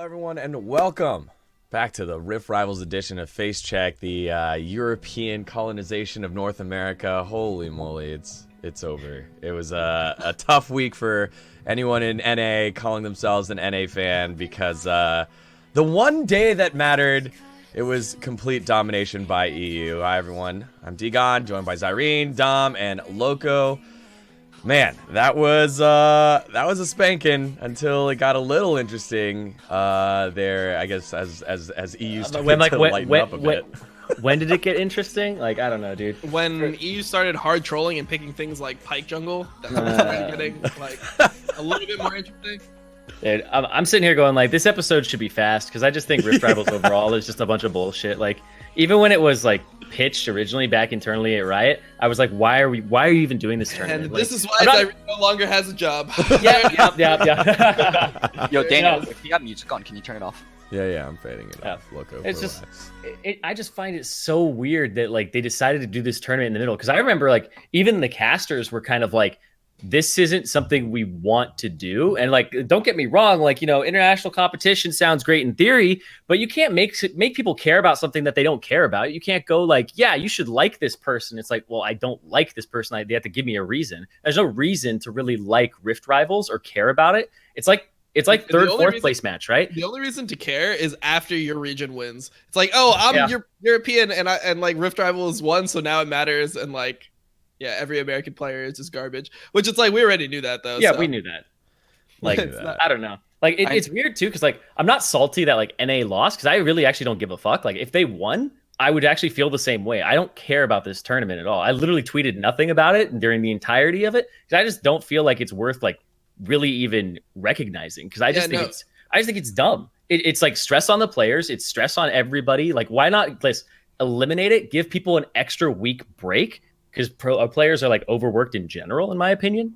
everyone, and welcome back to the Rift Rivals edition of Facecheck, the European colonization of North America. Holy moly, it's over. It was a tough week for anyone in NA calling themselves an NA fan because the one day that mattered, it was complete domination by EU. Hi everyone, I'm Digon, joined by Zyrene, Dom, and Loco. Man, that was a spanking until it got a little interesting there, I guess, as EU started to lighten up a bit. When did it get interesting? Like, I don't know, dude. When EU started hard trolling and picking things like Pike Jungle, that's when it started getting like a little bit more interesting. Dude, I'm sitting here going like, this episode should be fast because I just think Rift Rivals overall is just a bunch of bullshit. Like, even when it was like pitched originally back internally at Riot, I was like, why are you even doing this tournament? And like, this is why Zyrene no longer has a job. Yeah. Yo, Daniel, if you have music on, can you turn it off? Yeah, I'm fading it off. Loco, it's relax. just, I just find it so weird that like they decided to do this tournament in the middle. Because I remember like even the casters were kind of like, this isn't something we want to do. And like, don't get me wrong, like, you know, international competition sounds great in theory, but you can't make people care about something that they don't care about. You can't go like, yeah, you should like this person. It's like, well, I don't like this person. They have to give me a reason. There's no reason to really like Rift Rivals or care about it. It's like third, fourth place match, right? The only reason to care is after your region wins. It's like, oh, I'm European and like Rift Rivals won, so now it matters. And like, yeah, every American player is just garbage. Which it's like we already knew that though. Yeah, so. we knew that. Like, I don't know. Like, it's weird too because like I'm not salty that like NA lost because I really actually don't give a fuck. Like, if they won, I would actually feel the same way. I don't care about this tournament at all. I literally tweeted nothing about it during the entirety of it because I just don't feel like it's worth like really even recognizing because I just think it's dumb. It's like stress on the players. It's stress on everybody. Like, why not let's eliminate it? Give people an extra week break because players are like overworked in general, in my opinion.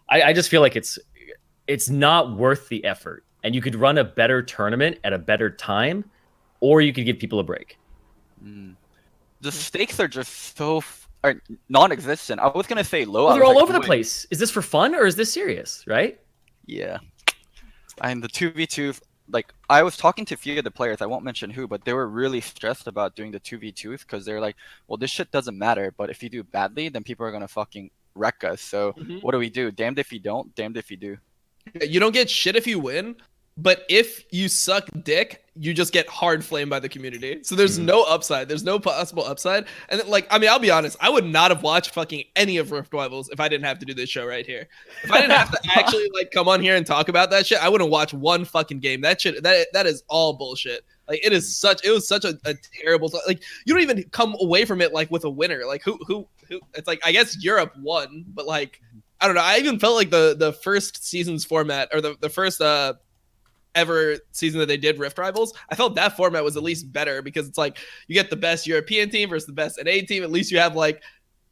I just feel like it's not worth the effort. And you could run a better tournament at a better time, or you could give people a break. The stakes are just so non-existent. I was gonna say low. Well, they're all over the place. Is this for fun or is this serious? Right? Yeah. And the 2v2, like I was talking to a few of the players. I won't mention who, but they were really stressed about doing the 2v2s because they're like, well, this shit doesn't matter. But if you do badly, then people are gonna fucking wreck us. So what do we do? Damned if you don't. Damned if you do. You don't get shit if you win. But if you suck dick, you just get hard flamed by the community. So there's no upside. There's no possible upside. And like, I mean, I'll be honest. I would not have watched fucking any of Rift Rivals if I didn't have to do this show right here. If I didn't have to actually like come on here and talk about that shit, I wouldn't watch one fucking game. That shit, that is all bullshit. Like it was such a terrible, like you don't even come away from it like with a winner. Like who it's like, I guess Europe won, but like, I don't know. I even felt like the first season's format or the first, ever season that they did Rift Rivals, I felt that format was at least better because it's like you get the best European team versus the best NA team. At least you have like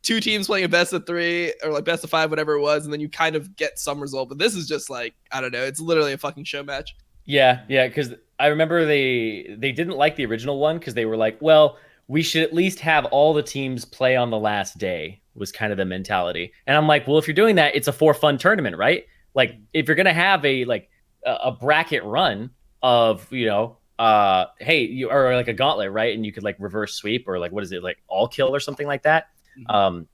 two teams playing a best of 3 or like best of 5, whatever it was, and then you kind of get some result. But this is just like, I don't know, it's literally a fucking show match. Yeah, because I remember they didn't like the original one because they were like, well, we should at least have all the teams play on the last day was kind of the mentality. And I'm like, well, if you're doing that, it's a for fun tournament, right? Like if you're gonna have a bracket run of, you know, hey, you are like a gauntlet, right? And you could like reverse sweep or like, what is it, like all kill or something like that.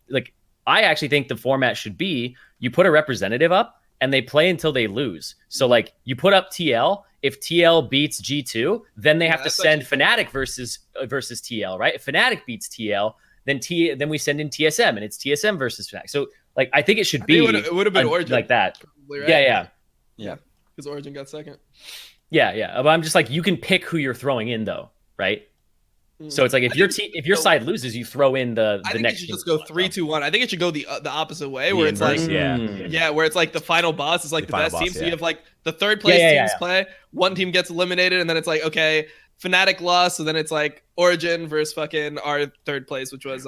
Like I actually think the format should be you put a representative up and they play until they lose. So like you put up TL, if TL beats G2, then they have to send Fnatic versus TL, right? If Fnatic beats TL, then we send in TSM and it's TSM versus Fnatic. So like I think it should be it would have been Origin like that. Probably, right? Yeah. Because Origin got second. Yeah. But I'm just like, you can pick who you're throwing in, though, right? So it's like if your side loses, you throw in the next. I think it should just go 3-2-1. I think it should go the opposite way, where it's like where it's like the final boss is like the best team. So you have like the third place teams play. One team gets eliminated, and then it's like okay, Fnatic lost, so then it's like Origin versus fucking our third place, which was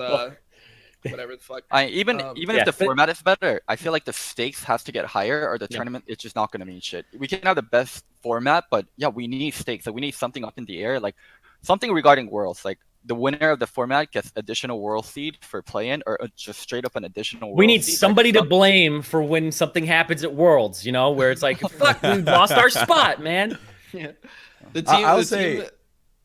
whatever the fuck. Even if the format is better, I feel like the stakes has to get higher or the tournament is just not going to mean shit. We can have the best format, but yeah, we need stakes. Like we need something up in the air, like something regarding worlds. Like the winner of the format gets additional world seed for play-in or just straight up an additional world We need seed, somebody to blame for when something happens at Worlds, you know, where it's like, fuck, we lost our spot, man. Yeah. The team. I'll the say. Team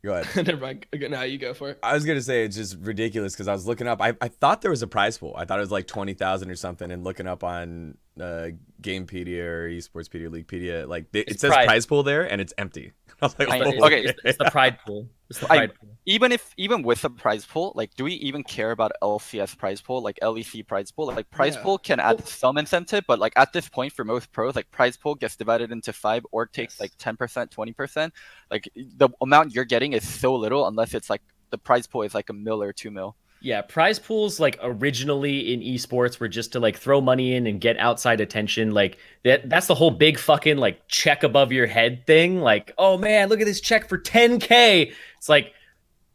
Go ahead. Never mind. Okay, now you go for it. I was gonna say it's just ridiculous because I was looking up. I thought there was a prize pool. I thought it was like 20,000 or something. And looking up on Gamepedia or Esportspedia, Leaguepedia, like it says prize pool there, and it's empty. I was like, okay, it's the pride pool. It's the pride pool. Even with the prize pool, like, do we even care about LCS prize pool, like LEC prize pool? Like, prize pool can add some incentive, but like at this point for most pros, like prize pool gets divided into 5 or takes like 10%, 20%. Like the amount you're getting is so little unless it's like the prize pool is like $1 mil or $2 mil. Yeah, prize pools like originally in esports were just to like throw money in and get outside attention. Like that's the whole big fucking like check above your head thing. Like, oh man, look at this check for 10K. It's like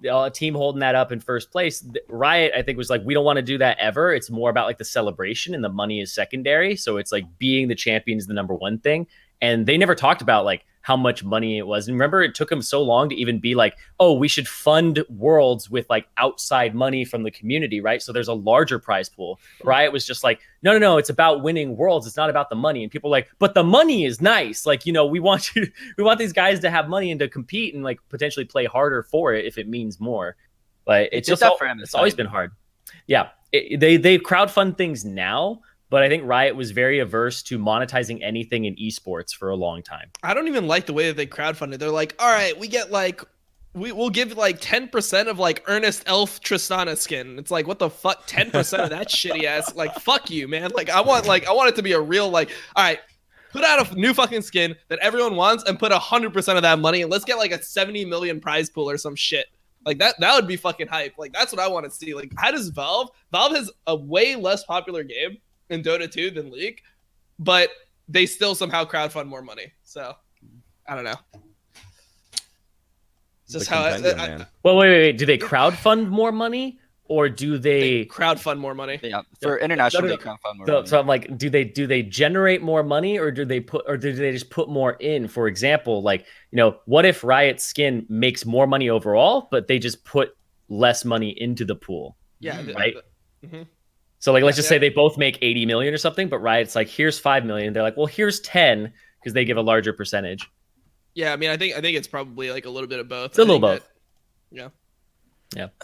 a team holding that up in first place. Riot, I think, was like, we don't want to do that ever. It's more about like the celebration and the money is secondary. So it's like being the champion is the number one thing. And they never talked about like how much money it was. And remember, it took them so long to even be like, oh, we should fund Worlds with like outside money from the community, right? So there's a larger prize pool. Riot was just like, no, it's about winning Worlds. It's not about the money. And people are like, but the money is nice. Like, we want these guys to have money and to compete and like potentially play harder for it if it means more. But it's always been hard. Yeah, they crowdfund things now. But I think Riot was very averse to monetizing anything in esports for a long time. I don't even like the way that they crowdfunded. They're like, all right, we get like, we'll give like 10% of like Ernest Elf Tristana skin. It's like, what the fuck? 10% of that shitty ass. Like, fuck you, man. Like, I want it to be a real, like, all right, put out a new fucking skin that everyone wants and put 100% of that money and let's get like a 70 million prize pool or some shit. Like that would be fucking hype. Like, that's what I want to see. Like, how does Valve has a way less popular game in Dota 2 than League, but they still somehow crowdfund more money. So I don't know. It's just how wait. Do they crowdfund more money or do they crowdfund more money? Yeah, for international they crowdfund more money. So I'm like, do they generate more money or do they just put more in? For example, like, what if Riot skin makes more money overall, but they just put less money into the pool? Yeah, right. So like, let's just say they both make 80 million or something, but Riot's like, here's 5 million. They're like, well, here's 10 because they give a larger percentage. Yeah, I mean, I think it's probably like a little bit of both. It's a little both. Yeah,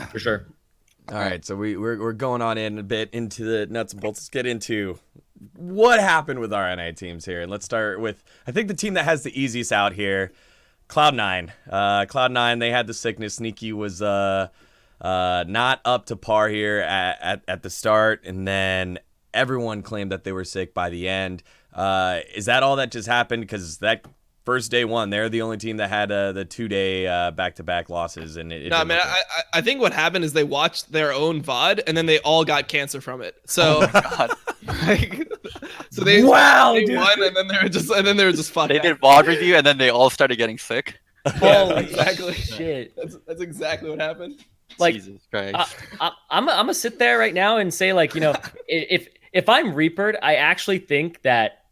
for sure. All right, so we're going on in a bit into the nuts and bolts. Let's get into what happened with our NA teams here, and let's start with I think the team that has the easiest out here, Cloud9. Cloud9, they had the sickness. Sneaky was not up to par here at the start, and then everyone claimed that they were sick by the end. Is that all that just happened? Because that first day one, they're the only team that had the 2-day back-to-back losses. And I think what happened is they watched their own VOD, and then they all got cancer from it. So, oh my God. So they won, and then they were just fucked. They did VOD review, and then they all started getting sick. Holy exactly. Shit. That's exactly what happened. Like, Jesus Christ. I'm gonna sit there right now and say, like, if I'm Reapered, I actually think that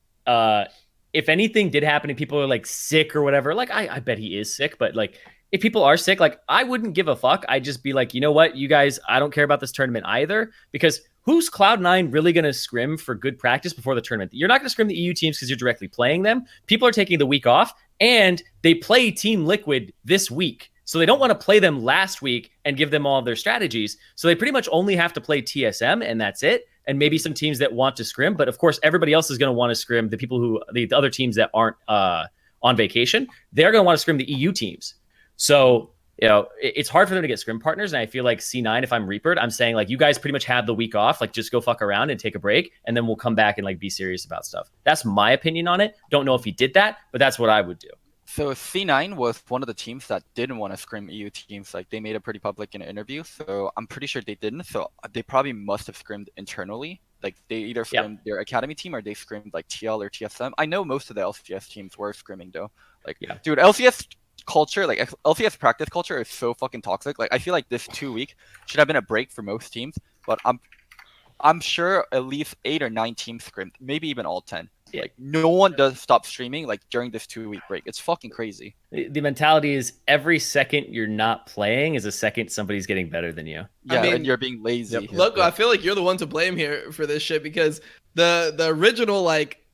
if anything did happen and people are like sick or whatever, like I bet he is sick, but like if people are sick, like I wouldn't give a fuck. I'd just be like, you know what, you guys, I don't care about this tournament either, because who's Cloud9 really gonna scrim for good practice before the tournament? You're not gonna scrim the EU teams because you're directly playing them. People are taking the week off, and they play Team Liquid this week. So they don't want to play them last week and give them all of their strategies. So they pretty much only have to play TSM, and that's it. And maybe some teams that want to scrim. But of course, everybody else is going to want to scrim the other teams that aren't on vacation. They're going to want to scrim the EU teams. So, it's hard for them to get scrim partners. And I feel like C9, if I'm Reapered, I'm saying, like, you guys pretty much have the week off. Like, just go fuck around and take a break. And then we'll come back and like be serious about stuff. That's my opinion on it. Don't know if he did that, but that's what I would do. So C9 was one of the teams that didn't want to scrim EU teams. Like, they made it pretty public in an interview. So I'm pretty sure they didn't. So they probably must have scrimmed internally. Like, they either scrimmed their academy team or they scrimmed like TL or TSM. I know most of the LCS teams were scrimming though. Like, dude, LCS culture, like LCS practice culture is so fucking toxic. Like, I feel like this 2 week should have been a break for most teams, but I'm sure at least 8 or 9 teams scrimmed, maybe even all 10. Like, no one does stop streaming like during this 2 week break. It's fucking crazy. The mentality is every second you're not playing is a second somebody's getting better than you. Yeah, and you're being lazy. Look, I feel like you're the one to blame here for this shit, because the original like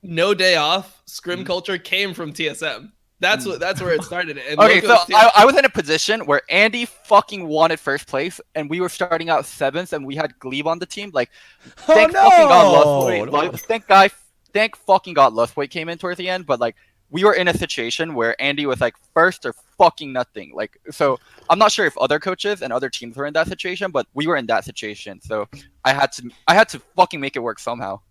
no day off scrim culture came from TSM. That's where it started. And Okay, so Loco's team- I was in a position where Andy fucking wanted first place, and we were starting out 7th, and we had Glebe on the team. Like, thank fucking God Lustway. Thank fucking God Lustway came in towards the end. But like, we were in a situation where Andy was like first or fucking nothing. Like, so I'm not sure if other coaches and other teams were in that situation, but we were in that situation. So I had to fucking make it work somehow.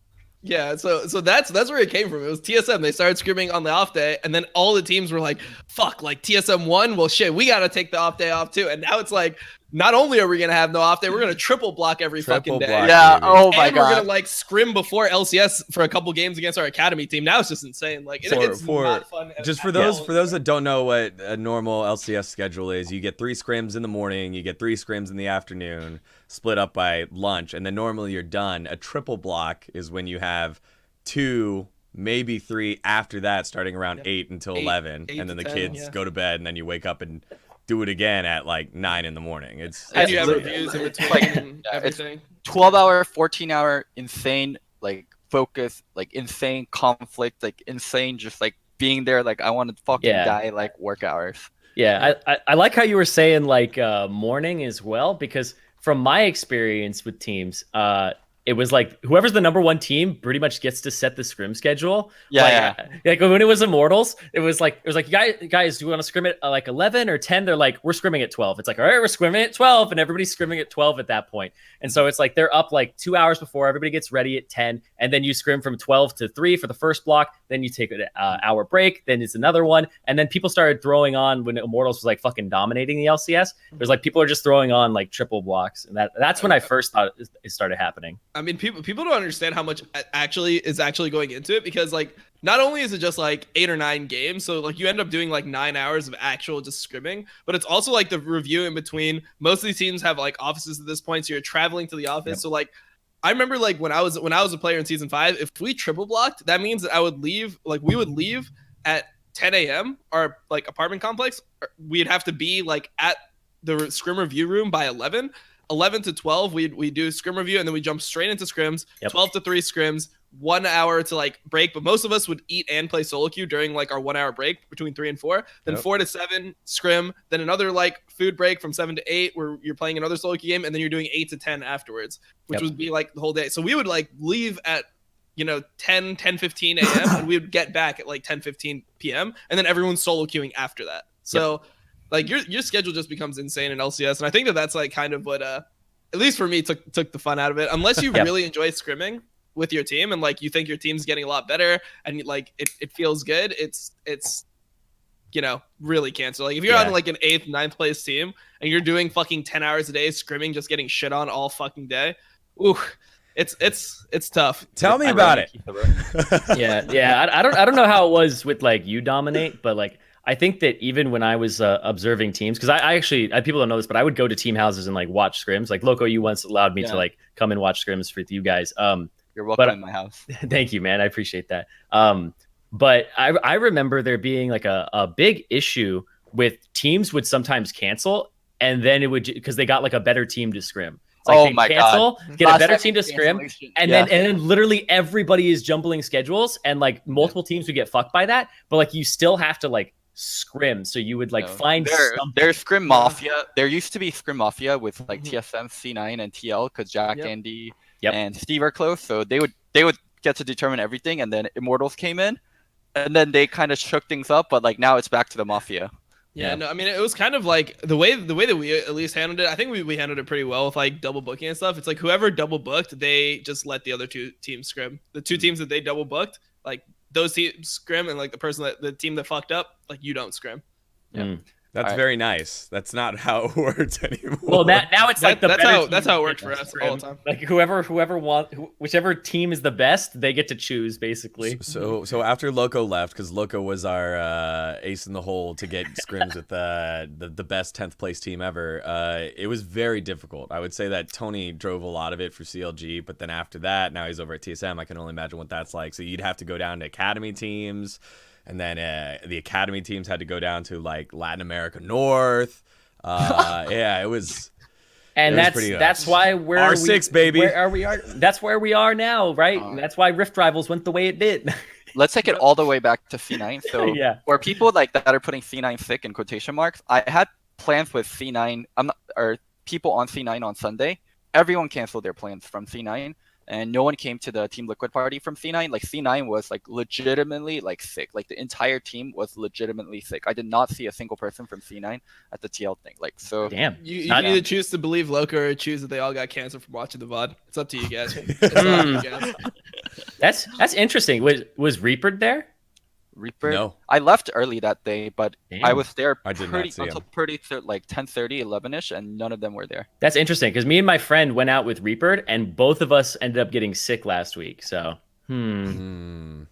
Yeah, so that's where it came from. It was TSM. They started scrimming on the off day, and then all the teams were like, "Fuck!" Like TSM won. Well, shit, we gotta take the off day off too. And now it's like, not only are we gonna have no off day, we're gonna triple block every fucking day. Yeah. Oh my and God. we're gonna like scrim before LCS for a couple games against our academy team. Now it's just insane. Like it's not fun. Just for those that don't know what a normal LCS schedule is, you get 3 scrims in the morning, you get 3 scrims in the afternoon, split up by lunch, and then normally you're done. A triple block is when you have 2, maybe 3 after that, starting around 8 until 11, and then the 10, kids go to bed, and then you wake up and do it again at like 9 in the morning. And you have reviews in between and everything. 12-hour, 14-hour, insane like focus, like insane conflict, like insane just like being there. Like I want to fucking die like work hours. Yeah, I like how you were saying like morning as well, because from my experience with teams, it was like whoever's the number 1 team pretty much gets to set the scrim schedule. Like when it was Immortals, it was like you guys, do you want to scrim at like 11 or 10? They're like, we're scrimming at 12. It's like, all right, we're scrimming at 12, and everybody's scrimming at 12 at that point. And so it's like they're up like 2 hours before everybody gets ready at 10, and then you scrim from 12 to 3 for the first block. Then you take an hour break. Then it's another one, and then people started throwing on when Immortals was like fucking dominating the LCS. There's like people are just throwing on like triple blocks, and that's when I first thought it started happening. I mean, people don't understand how much is actually going into it, because like not only is it just like 8 or 9 games, so like you end up doing like 9 hours of actual just scrimming, but it's also like the review in between. Most of these teams have like offices at this point, so you're traveling to the office. Yep. So like I remember like when I was a player in season 5, if we triple blocked, that means that we would leave at 10 a.m. our like apartment complex. We'd have to be like at the scrim review room by 11 to 12, we do scrim review, and then we jump straight into scrims. 12 to 3 scrims, 1 hour to like break. But most of us would eat and play solo queue during like our 1 hour break between 3 and 4. Then 4 to 7 scrim. Then another like food break from 7 to 8 where you're playing another solo queue game, and then you're doing 8 to 10 afterwards, which would be like the whole day. So we would like leave at 10:15 a.m. and we would get back at like 10:15 p.m. and then everyone's solo queuing after that. So. Like your schedule just becomes insane in LCS, and I think that's like kind of what at least for me took the fun out of it. Unless you really enjoy scrimming with your team and like you think your team's getting a lot better and like it feels good, it's really cancel. Like if you're on like an 8th, 9th place team and you're doing fucking 10 hours a day scrimming, just getting shit on all fucking day, ooh, it's tough. Tell me about it. I don't know how it was with like UDominate, but like I think that even when I was observing teams, because I actually people don't know this, but I would go to team houses and like watch scrims. Like Loco, you once allowed me to like come and watch scrims for you guys. You're welcome in my house. Thank you, man. I appreciate that. But I remember there being like a big issue with teams would sometimes cancel, and then it would because they got like a better team to scrim. Like my God. Get a better team to scrim, and then literally everybody is jumbling schedules, and like multiple teams would get fucked by that. But like you still have to like scrim, so you would like find there's scrim mafia. There used to be scrim mafia with like TSM, C9, and TL because Jack, Andy, and Steve are close, so they would get to determine everything, and then Immortals came in, and then they kind of shook things up, but like now it's back to the mafia. No, I mean it was kind of like the way that we at least handled it. I think we handled it pretty well with like double booking and stuff. It's like whoever double booked, they just let the other 2 teams scrim. The 2 teams that they double booked, like those teams scrim, and like the team that fucked up, like you don't scrim. That's very nice. That's not how it works anymore. Well, now it's like that's how it works for us all the time. Like whichever team is the best, they get to choose basically. So after Loco left, because Loco was our ace in the hole to get scrims with the best 10th place team ever, it was very difficult. I would say that Tony drove a lot of it for CLG, but then after that, now he's over at TSM. I can only imagine what that's like. So you'd have to go down to academy teams. And then the academy teams had to go down to like Latin America North. It was. And that's why we're R6, baby. That's where we are now, right? And that's why Rift Rivals went the way it did. let's take it all the way back to C9. So Yeah. for people like that are putting C9 sick in quotation marks, I had plans with C9. Or people on C9 on Sunday. Everyone canceled their plans from C9, and no one came to the Team Liquid party from C9. Like C9 was like legitimately like sick. Like the entire team was legitimately sick. I did not see a single person from C9 at the TL thing. Like so. Damn. You can either choose to believe Loco or choose that they all got canceled from watching the VOD. It's up to you guys. It's up to you guys. That's interesting. Was Reaper there? Reaper. No. I left early that day, but Damn. I was there I did not pretty see until him. pretty like 10:30, 11ish, and none of them were there. That's interesting because me and my friend went out with Reaper, and both of us ended up getting sick last week. So, Damn.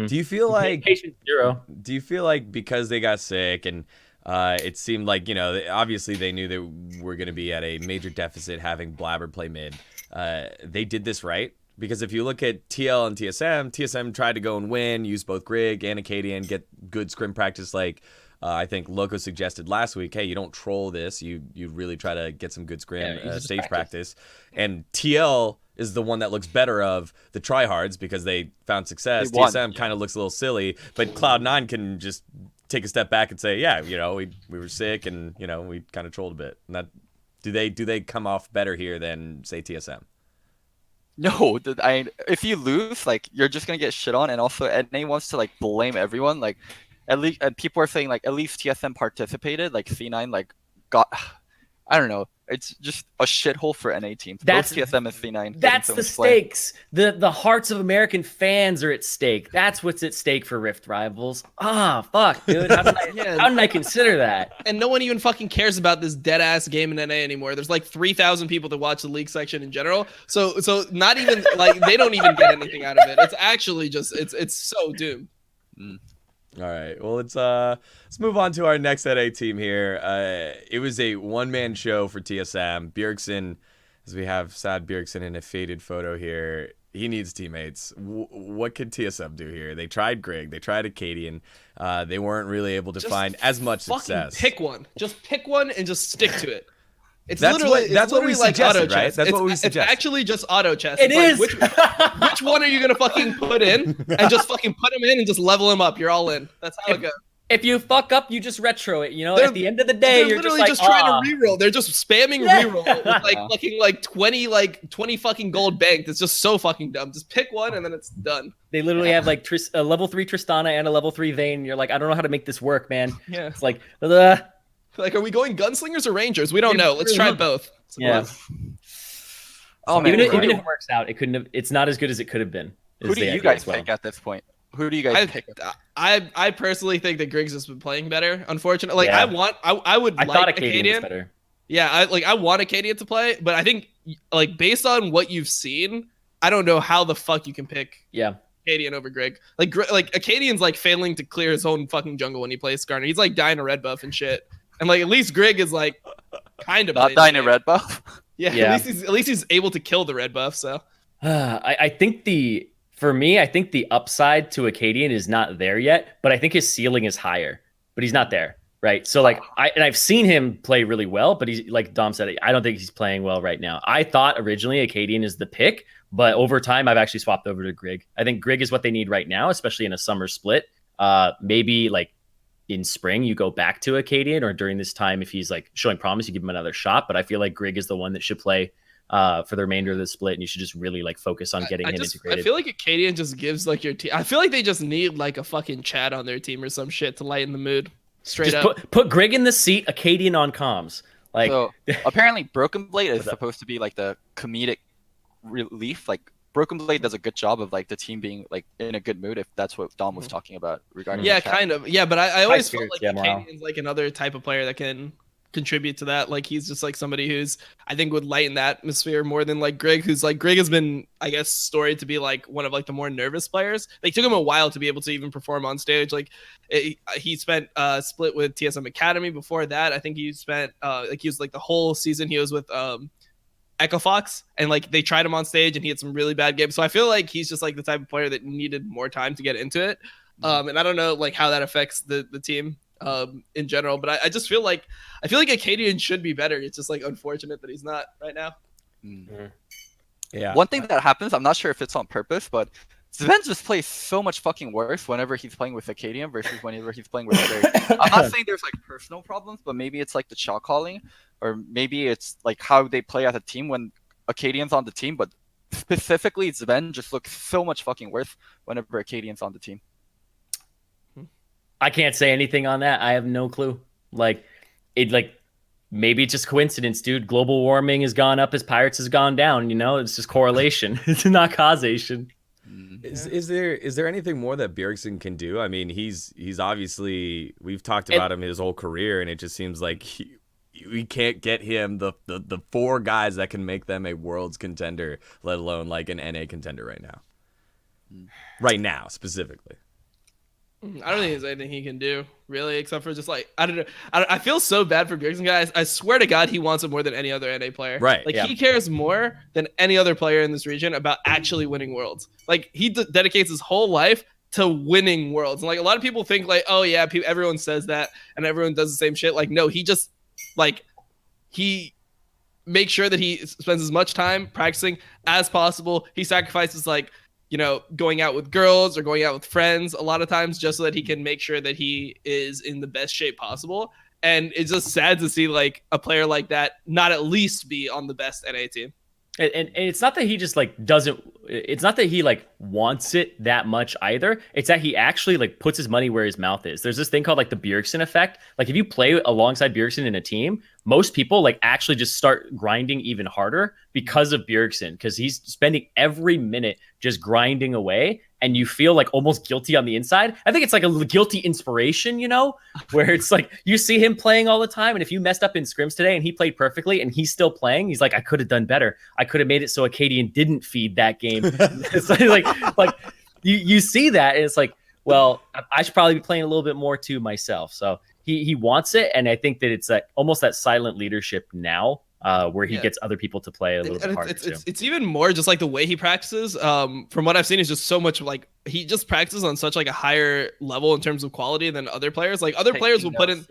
Do you feel like patient 0? Do you feel like because they got sick and it seemed like, you know, obviously they knew that we're going to be at a major deficit having Blabber play mid. They did this right? Because if you look at TL and TSM tried to go and win, use both Grig and Acadian, get good scrim practice like I think Loco suggested last week. Hey, you don't troll this. You really try to get some good scrim stage practice. And TL is the one that looks better of the tryhards because they found success. TSM kind of looks a little silly, but Cloud9 can just take a step back and say, yeah, you know, we were sick and, you know, we kind of trolled a bit. And that, do they come off better here than, say, TSM? No, if you lose, like you're just gonna get shit on, and also NA wants to like blame everyone. Like at least, and people are saying like at least TSM participated, like C9 like got, I don't know. It's just a shithole for NA teams. Both TSM and C9. That's the stakes. The hearts of American fans are at stake. That's what's at stake for Rift Rivals. Ah, fuck, dude. How did I consider that? And no one even fucking cares about this dead ass game in NA anymore. There's like 3,000 people that watch the league section in general. So not even like they don't even get anything out of it. It's actually just it's so doomed. All right. Well, let's move on to our next NA team here. It was a one-man show for TSM. Bjergsen, as we have sad Bjergsen in a faded photo here, he needs teammates. What could TSM do here? They tried Grig. They tried Acadian. They weren't really able to find as much success. Pick one. Just pick one and just stick to it. That's what we suggested, right? That's what we suggested. It's actually just auto chess. It is. Which one are you gonna fucking put in and just fucking put them in and just level them up? You're all in. That's how it goes. If you fuck up, you just retro it. You know, at the end of the day, you're literally just trying to reroll. They're just spamming reroll with like fucking like 20 fucking gold banked. It's just so fucking dumb. Just pick one and then it's done. They literally have like a level 3 Tristana and a level 3 Vayne. You're like, I don't know how to make this work, man. Yeah. It's like, like, are we going gunslingers or rangers? We don't know. Let's try both. Yeah. Oh man, even if it works out, it couldn't have. It's not as good as it could have been. Who do you guys pick at this point? Who do you guys pick? I personally think that Griggs has been playing better. Unfortunately, like I thought Acadian was better. Yeah, I want Acadian to play, but I think like based on what you've seen, I don't know how the fuck you can pick Acadian over Grig. Like Acadian's like failing to clear his own fucking jungle when he plays Skarner. He's like dying a red buff and shit. And like at least Grig is like kind of not dying a red buff. Yeah, at least he's able to kill the red buff. So I think for me, I think the upside to Acadian is not there yet, but I think his ceiling is higher. But he's not there, right? So like I've seen him play really well, but he's like Dom said, I don't think he's playing well right now. I thought originally Acadian is the pick, but over time I've actually swapped over to Grig. I think Grig is what they need right now, especially in a summer split. Maybe like in spring you go back to Acadian, or during this time if he's like showing promise you give him another shot. But I feel like Grig is the one that should play for the remainder of the split, and you should just really like focus on getting him integrated. I feel like Acadian just gives like your team. I feel like they just need like a fucking chat on their team or some shit to lighten the mood. Straight just up. Put Grig in the seat, Acadian on comms. Like so apparently Broken Blade is supposed to be like the comedic relief. Like Broken Blade does a good job of like the team being like in a good mood, if that's what Dom was talking about regarding kind of. Yeah, but I always feel like Acadian's like another type of player that can contribute to that. Like he's just like somebody who's I think would lighten the atmosphere more than like Grig, who's like Grig has been I guess storied to be like one of like the more nervous players. They took him a while to be able to even perform on stage. Like he spent split with TSM Academy. Before that I think he spent like he was like the whole season he was with Echo Fox, and like they tried him on stage and he had some really bad games. So I feel like he's just like the type of player that needed more time to get into it. And I don't know like how that affects the team in general, but I just feel like Acadian should be better. It's just like unfortunate that he's not right now. Yeah. One thing that happens, I'm not sure if it's on purpose, but Sven just plays so much fucking worse whenever he's playing with Acadian versus whenever he's playing with other. I'm not saying there's like personal problems, but maybe it's like the shot calling, or maybe it's like how they play as a team when Acadian's on the team. But specifically, Sven just looks so much fucking worse whenever Acadian's on the team. I can't say anything on that. I have no clue. Like, maybe it's just coincidence, dude. Global warming has gone up as Pirates has gone down. You know, it's just correlation. It's not causation. Is there anything more that Bjergsen can do? I mean, he's obviously, we've talked about him his whole career, and it just seems like we can't get him the 4 guys that can make them a world's contender, let alone like an NA contender right now. Right now, specifically. I don't think there's anything he can do, really, except for just like, I don't know. I feel so bad for Bjergsen, guys. I swear to God, he wants it more than any other NA player. Right. Like, he cares more than any other player in this region about actually winning worlds. Like, he dedicates his whole life to winning worlds. And like, a lot of people think like, oh yeah, everyone says that and everyone does the same shit. Like, no, he just like, he makes sure that he spends as much time practicing as possible. He sacrifices like, you know, going out with girls or going out with friends a lot of times just so that he can make sure that he is in the best shape possible. And it's just sad to see like a player like that not at least be on the best NA team. And it's not that he just like doesn't, it's not that he like wants it that much either. It's that he actually like puts his money where his mouth is. There's this thing called like the Bjergsen Effect. Like if you play alongside Bjergsen in a team, most people like actually just start grinding even harder because of Bjergsen, because he's spending every minute just grinding away, and you feel like almost guilty on the inside. I think it's like a guilty inspiration, you know, where it's like you see him playing all the time, and if you messed up in scrims today and he played perfectly and he's still playing, he's like, I could have done better. I could have made it so Acadian didn't feed that game. It's like you see that, and it's like, well, I should probably be playing a little bit more too myself. So he wants it, and I think that it's like almost that silent leadership now, where he gets other people to play a little bit harder too. It's even more just like the way he practices. From what I've seen, is just so much like he just practices on such like a higher level in terms of quality than other players. Like other players will put in.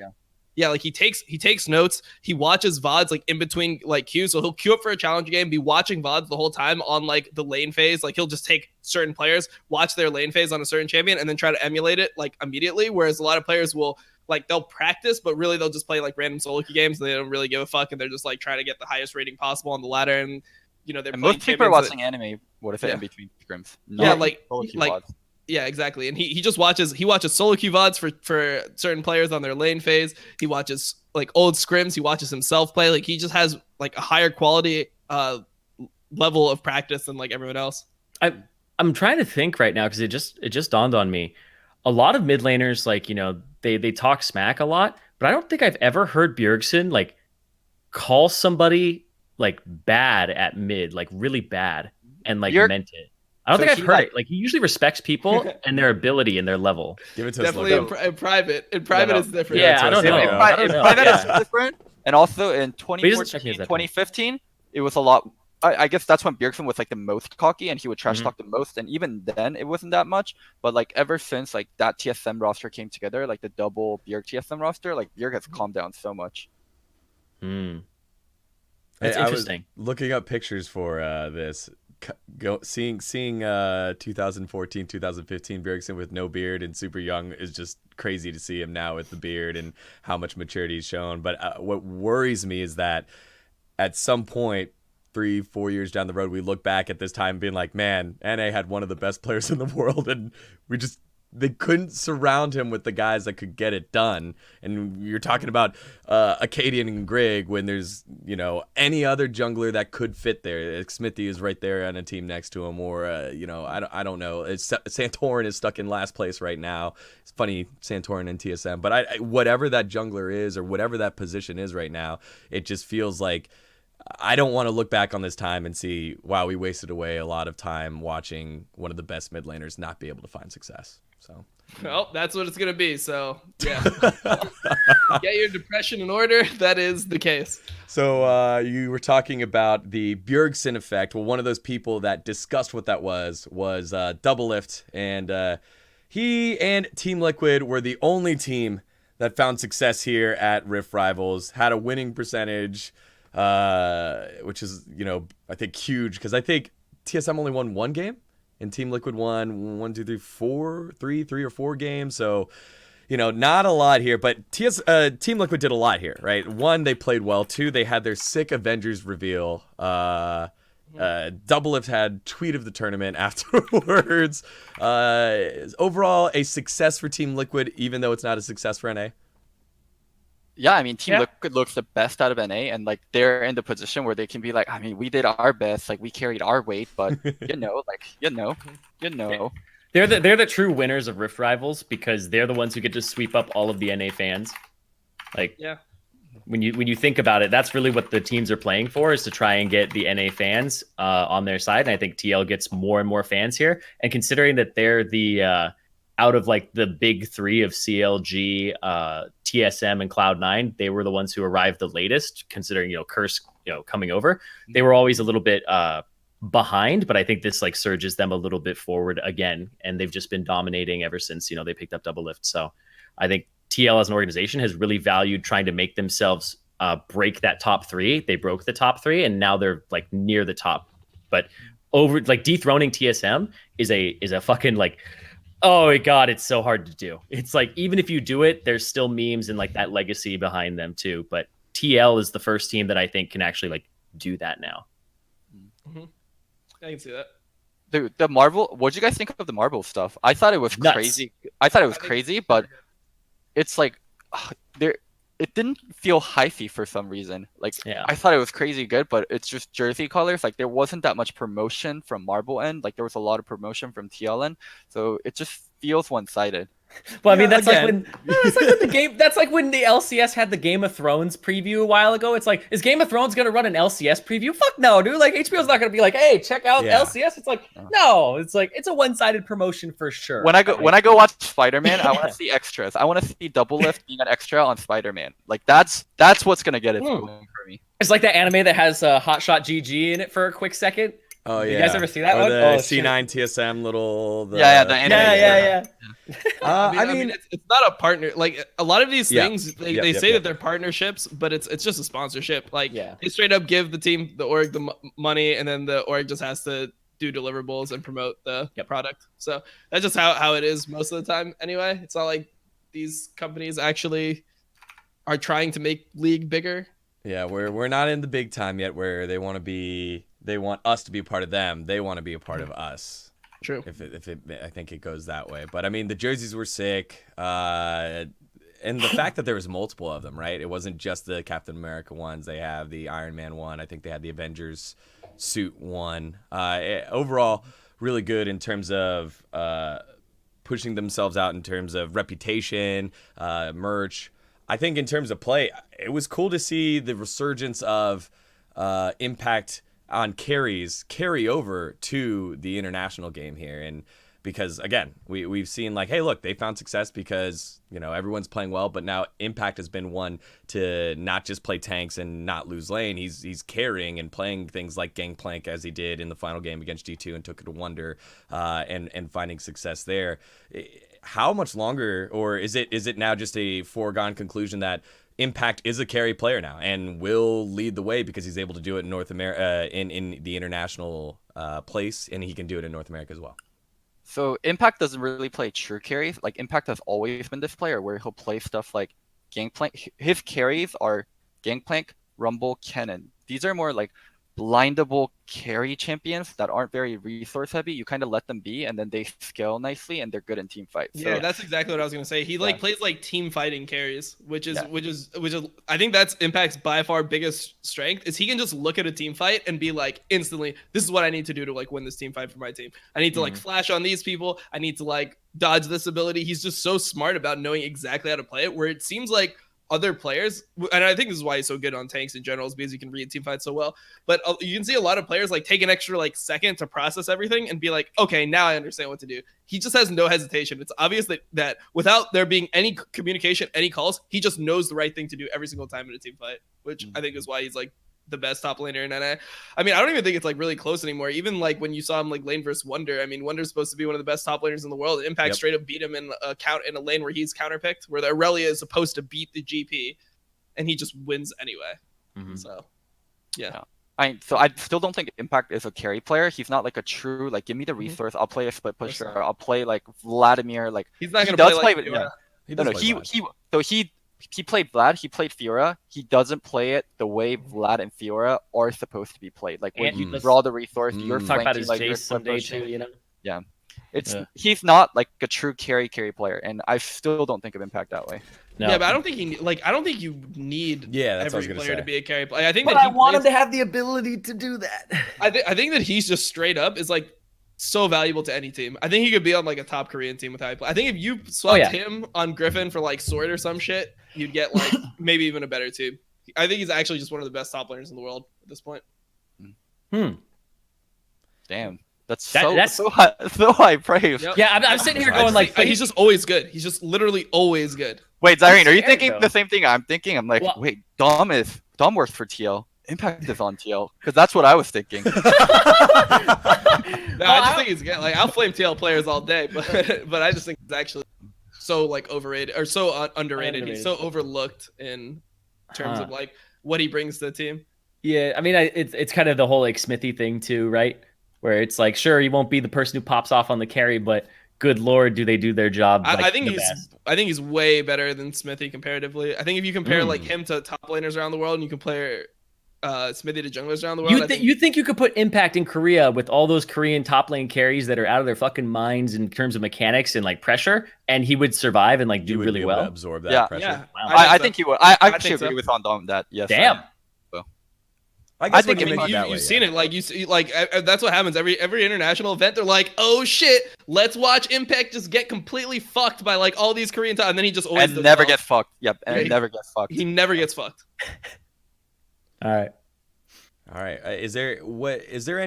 Yeah, like he takes notes. He watches VODs like in between like queues. So he'll queue up for a challenge game, be watching VODs the whole time on like the lane phase. Like he'll just take certain players, watch their lane phase on a certain champion, and then try to emulate it like immediately. Whereas a lot of players will like they'll practice, but really they'll just play like random solo queue games. And they don't really give a fuck, and they're just like trying to get the highest rating possible on the ladder. And you know, they're and most people are watching anime. What if it in between scrims? Yeah, like yeah, exactly. And he just watches solo queue VODs for certain players on their lane phase. He watches like old scrims. He watches himself play. Like he just has like a higher quality level of practice than like everyone else. I'm trying to think right now because it just dawned on me. A lot of mid laners, like, you know, they talk smack a lot, but I don't think I've ever heard Bjergsen like call somebody like bad at mid, like really bad, and like meant it. I don't think I've heard it. Like he usually respects people and their ability and their level. Give it to definitely us. In private. In private, it's different. Yeah, I don't know. In private, it's different. And also in 2014, 2015, it was a lot. I guess that's when Bjergsen was like the most cocky and he would trash talk the most. And even then, it wasn't that much. But like ever since like that TSM roster came together, like the double Bjerg TSM roster, like Bjerg has calmed down so much. That's I interesting. was looking up pictures for this. Seeing 2014 2015 Bjergsen with no beard and super young is just crazy to see him now with the beard and how much maturity he's shown. But what worries me is that at some point 3-4 years down the road we look back at this time being like, man, NA had one of the best players in the world and they couldn't surround him with the guys that could get it done. And you're talking about Acadian and Grig when there's, you know, any other jungler that could fit there. Smithy is right there on a team next to him, or you know, I don't know. Santorin is stuck in last place right now. It's funny, Santorin and TSM, but whatever that jungler is or whatever that position is right now, it just feels like I don't want to look back on this time and see, wow, we wasted away a lot of time watching one of the best mid laners not be able to find success. So, well, that's what it's gonna be. So, yeah, get your depression in order. That is the case. So, you were talking about the Bjergsen Effect. Well, one of those people that discussed what that was Doublelift, and he and Team Liquid were the only team that found success here at Rift Rivals. Had a winning percentage, which is, you know, I think huge because I think TSM only won one game. and Team Liquid won 1, 2, 3, 4, 3 or 4 games. So, not a lot here, but Team Liquid did a lot here, right? 1, they played well. 2, they had their sick Avengers reveal. Doublelift had tweet of the tournament afterwards. Overall, a success for Team Liquid, even though it's not a success for NA. Yeah, I mean, Team Liquid looks the best out of NA, and like they're in the position where they can be like, I mean, we did our best, like we carried our weight, but you know. They're the true winners of Rift Rivals because they're the ones who get to sweep up all of the NA fans. Like, when you think about it, that's really what the teams are playing for, is to try and get the NA fans on their side. And I think TL gets more and more fans here. And considering that they're the out of like the big 3 of CLG, TSM, and Cloud9, they were the ones who arrived the latest, considering, Curse, coming over. They were always a little bit behind, but I think this like surges them a little bit forward again. And they've just been dominating ever since, they picked up Doublelift. So I think TL as an organization has really valued trying to make themselves break that top 3. They broke the top 3, and now they're like near the top. But over like dethroning TSM is a fucking like, oh my god, it's so hard to do. It's like, even if you do it, there's still memes and like that legacy behind them too. But TL is the first team that I think can actually like do that now. Mm-hmm. I can see that. Dude, the Marvel. What do you guys think of the Marvel stuff? I thought it was crazy. I thought it was crazy, but it's like it didn't feel hyphy for some reason. Like, I thought it was crazy good, but it's just jersey colors. Like, there wasn't that much promotion from Marble end. Like, there was a lot of promotion from TL end. So it just feels one-sided. Well, I mean, that's like when that's like when the LCS had the Game of Thrones preview a while ago. It's like, is Game of Thrones gonna run an LCS preview? Fuck no, dude. Like, HBO's not gonna be like, hey, check out LCS. It's like, no, it's like, it's a one-sided promotion for sure. When I go watch Spider-Man, I want to see extras. I want to see Doublelift being an extra on Spider-Man. Like, that's what's gonna get it going for me. It's like that anime that has Hotshot GG in it for a quick second. Oh yeah, you guys ever see that one? The C9 TSM little. The anime. Yeah. I mean it's not a partner. Like, a lot of these things, they say that they're partnerships, but it's just a sponsorship. Like, they straight up give the org the money, and then the org just has to do deliverables and promote the product. So that's just how it is most of the time. Anyway, it's not like these companies actually are trying to make League bigger. Yeah, we're not in the big time yet, where they want to be. They want us to be a part of them. They want to be a part of us. True. I think it goes that way. But I mean, the jerseys were sick, and the fact that there was multiple of them, right? It wasn't just the Captain America ones. They have the Iron Man one. I think they had the Avengers suit one. Overall, really good in terms of pushing themselves out in terms of reputation, merch. I think in terms of play, it was cool to see the resurgence of Impact on carries carry over to the international game here. And because, again, we've seen like, hey, look, they found success because, everyone's playing well, but now Impact has been one to not just play tanks and not lose lane. He's carrying and playing things like Gangplank, as he did in the final game against G2 and took it to Wonder, and finding success there. How much longer, or is it now just a foregone conclusion that Impact is a carry player now and will lead the way because he's able to do it in North America, in the international place, and he can do it in North America as well? So Impact doesn't really play true carries. Like, Impact has always been this player where he'll play stuff like Gangplank. His carries are Gangplank, Rumble, Kennen. These are more like blindable carry champions that aren't very resource heavy. You kind of let them be, and then they scale nicely, and they're good in team fights. So, that's exactly what I was gonna say. He plays like team fighting carries, which is I think that's Impact's by far biggest strength, is he can just look at a team fight and be like, instantly, this is what I need to do to like win this team fight for my team. I need to like flash on these people. I need to like dodge this ability. He's just so smart about knowing exactly how to play it, where it seems like other players, and I think this is why he's so good on tanks in general, is because he can read team fights so well. But you can see a lot of players like take an extra like second to process everything and be like, okay, now I understand what to do. He just has no hesitation. It's obvious that without there being any communication, any calls, he just knows the right thing to do every single time in a team fight, which I think is why he's like the best top laner in NA. I mean, I don't even think it's like really close anymore. Even like when you saw him like lane versus Wonder, I mean, Wonder's supposed to be one of the best top laners in the world. Impact straight up beat him in a lane where he's counterpicked, where the Aurelia is supposed to beat the GP, and he just wins anyway. So, yeah. I still don't think Impact is a carry player. He's not like a true like give me the resource. I'll play a split pusher. I'll play like Vladimir. Like He's not he gonna does play play. like Yeah. He No, does no. play Vlad. So he played Vlad. He played Fiora. He doesn't play it the way Vlad and Fiora are supposed to be played. Like when And you let's- draw the resource, you're Talk about flanking, his like you're Jace someday pushing. too. You know. Yeah. It's Yeah. he's not like a true carry player, and I still don't think of Impact that way. No. Yeah, but I don't think I don't think you need Yeah, that's what I was every gonna player say. to be a carry player. I think But that I want him plays- to have the ability to do that. I think that he's just straight up is like so valuable to any team. I think he could be on like a top Korean team with how he play. I think if you swapped him on Griffin for like Sword or some shit, you'd get like maybe even a better team. I think he's actually just one of the best top players in the world at this point. Damn, that's That's- so high praise. Yep. Yeah, I'm sitting here I going just like, think he's just always good. He's just literally always good. Wait, Zyrene, are you scared, thinking though. the same thing I'm thinking? I'm like, Well- wait, Dom works for TL. Impact is on TL because that's what I was thinking. No, I just think he's good. Like I'll flame TL players all day, but I just think he's actually so like overrated or so underrated. He's so overlooked in terms of like what he brings to the team. yeah. I mean, it's kind of the whole like Smithy thing too, right? Where it's like, sure, he won't be the person who pops off on the carry, but good lord, do they do their job? Like, I think the he's best. I think he's way better than Smithy comparatively. I think if you compare like him to top laners around the world, and you compare Smithy to junglers around the world, You think you could put Impact in Korea with all those Korean top lane carries that are out of their fucking minds in terms of mechanics and like pressure, and he would survive and like You do would really be able to well? absorb that Yeah. pressure. Yeah, Wow. I so. think he would. I actually think so. agree with on Dom that. Yes. Damn. I guess think when it you makes- think You, that way, you've yeah. seen it, like you see, like that's what happens every international event. They're like, "Oh shit, let's watch Impact just get completely fucked by like all these Korean top," and then he just always And does never well. gets fucked. Yep. And Yeah. never gets fucked. He never gets fucked. All right. All right. Is there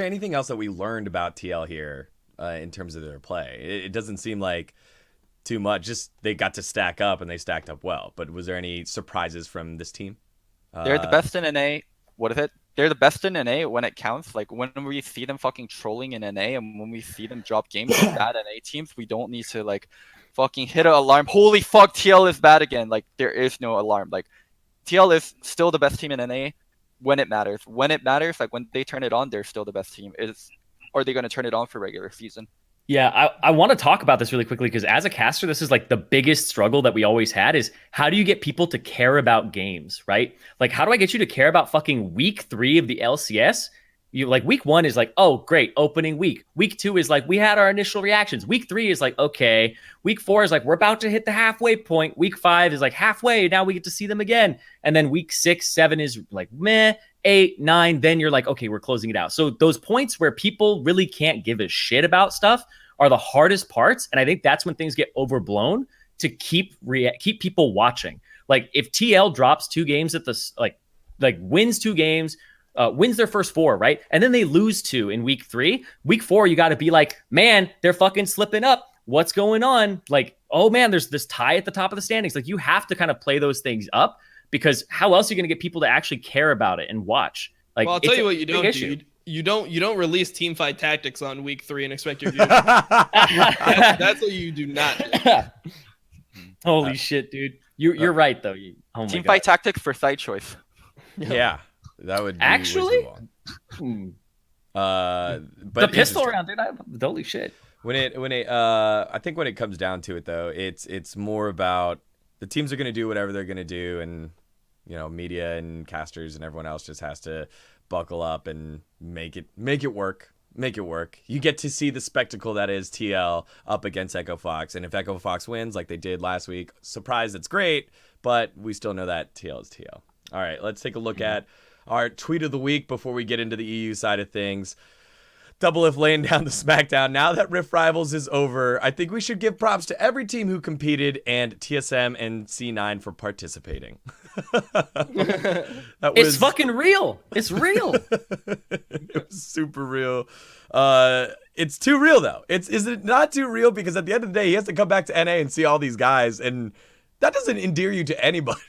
anything else that we learned about TL here in terms of their play? It doesn't seem like too much. Just they got to stack up and they stacked up well. But was there any surprises from this team? They're the best in NA. What is it? They're the best in NA when it counts. Like when we see them fucking trolling in NA, and when we see them drop games with bad NA teams, we don't need to like fucking hit an alarm. Holy fuck, TL is bad again. Like there is no alarm. Like TL is still the best team in NA when it matters. When it matters, like when they turn it on, they're still the best team. Are they going to turn it on for regular season? Yeah, I want to talk about this really quickly because as a caster, this is like the biggest struggle that we always had is how do you get people to care about games, right? Like, how do I get you to care about fucking week 3 of the LCS? You like week 1 is like, oh, great, opening week. Week 2 is like, we had our initial reactions. Week 3 is like, okay. Week 4 is like, we're about to hit the halfway point. Week 5 is like halfway. Now we get to see them again. And then week 6, 7 is like, meh. 8, 9, then you're like, okay, we're closing it out. So those points where people really can't give a shit about stuff are the hardest parts. And I think that's when things get overblown to keep people watching. Like if TL drops 2 games at the like wins 2 games, wins their first 4, right? And then they lose 2 in week 3. Week 4, you got to be like, man, they're fucking slipping up. What's going on? Like, oh man, there's this tie at the top of the standings. Like you have to kind of play those things up because how else are you going to get people to actually care about it and watch? Like, Well, I'll tell it's you a what you big don't issue. do. You don't release Teamfight Tactics on week 3 and expect your viewers. That's what you do not do. Holy shit, dude. You're right though. Oh my Teamfight God. Tactics for side choice. Yeah, that would be Actually? reasonable. Hmm. But The pistol interesting. round, dude. Holy shit. I think when it comes down to it though, it's more about the teams are going to do whatever they're going to do, and media and casters and everyone else just has to buckle up and make it work. Make it work. You get to see the spectacle that is TL up against Echo Fox, and if Echo Fox wins like they did last week, surprise, that's great, but we still know that TL is TL. All right, let's take a look at our tweet of the week before we get into the EU side of things. Double If laying down the smackdown. Now that Rift Rivals is over, I think we should give props to every team who competed and TSM and C9 for participating. It's fucking real. It's real. It was super real. It's too real though. Is it not too real? Because at the end of the day, he has to come back to NA and see all these guys, and that doesn't endear you to anybody.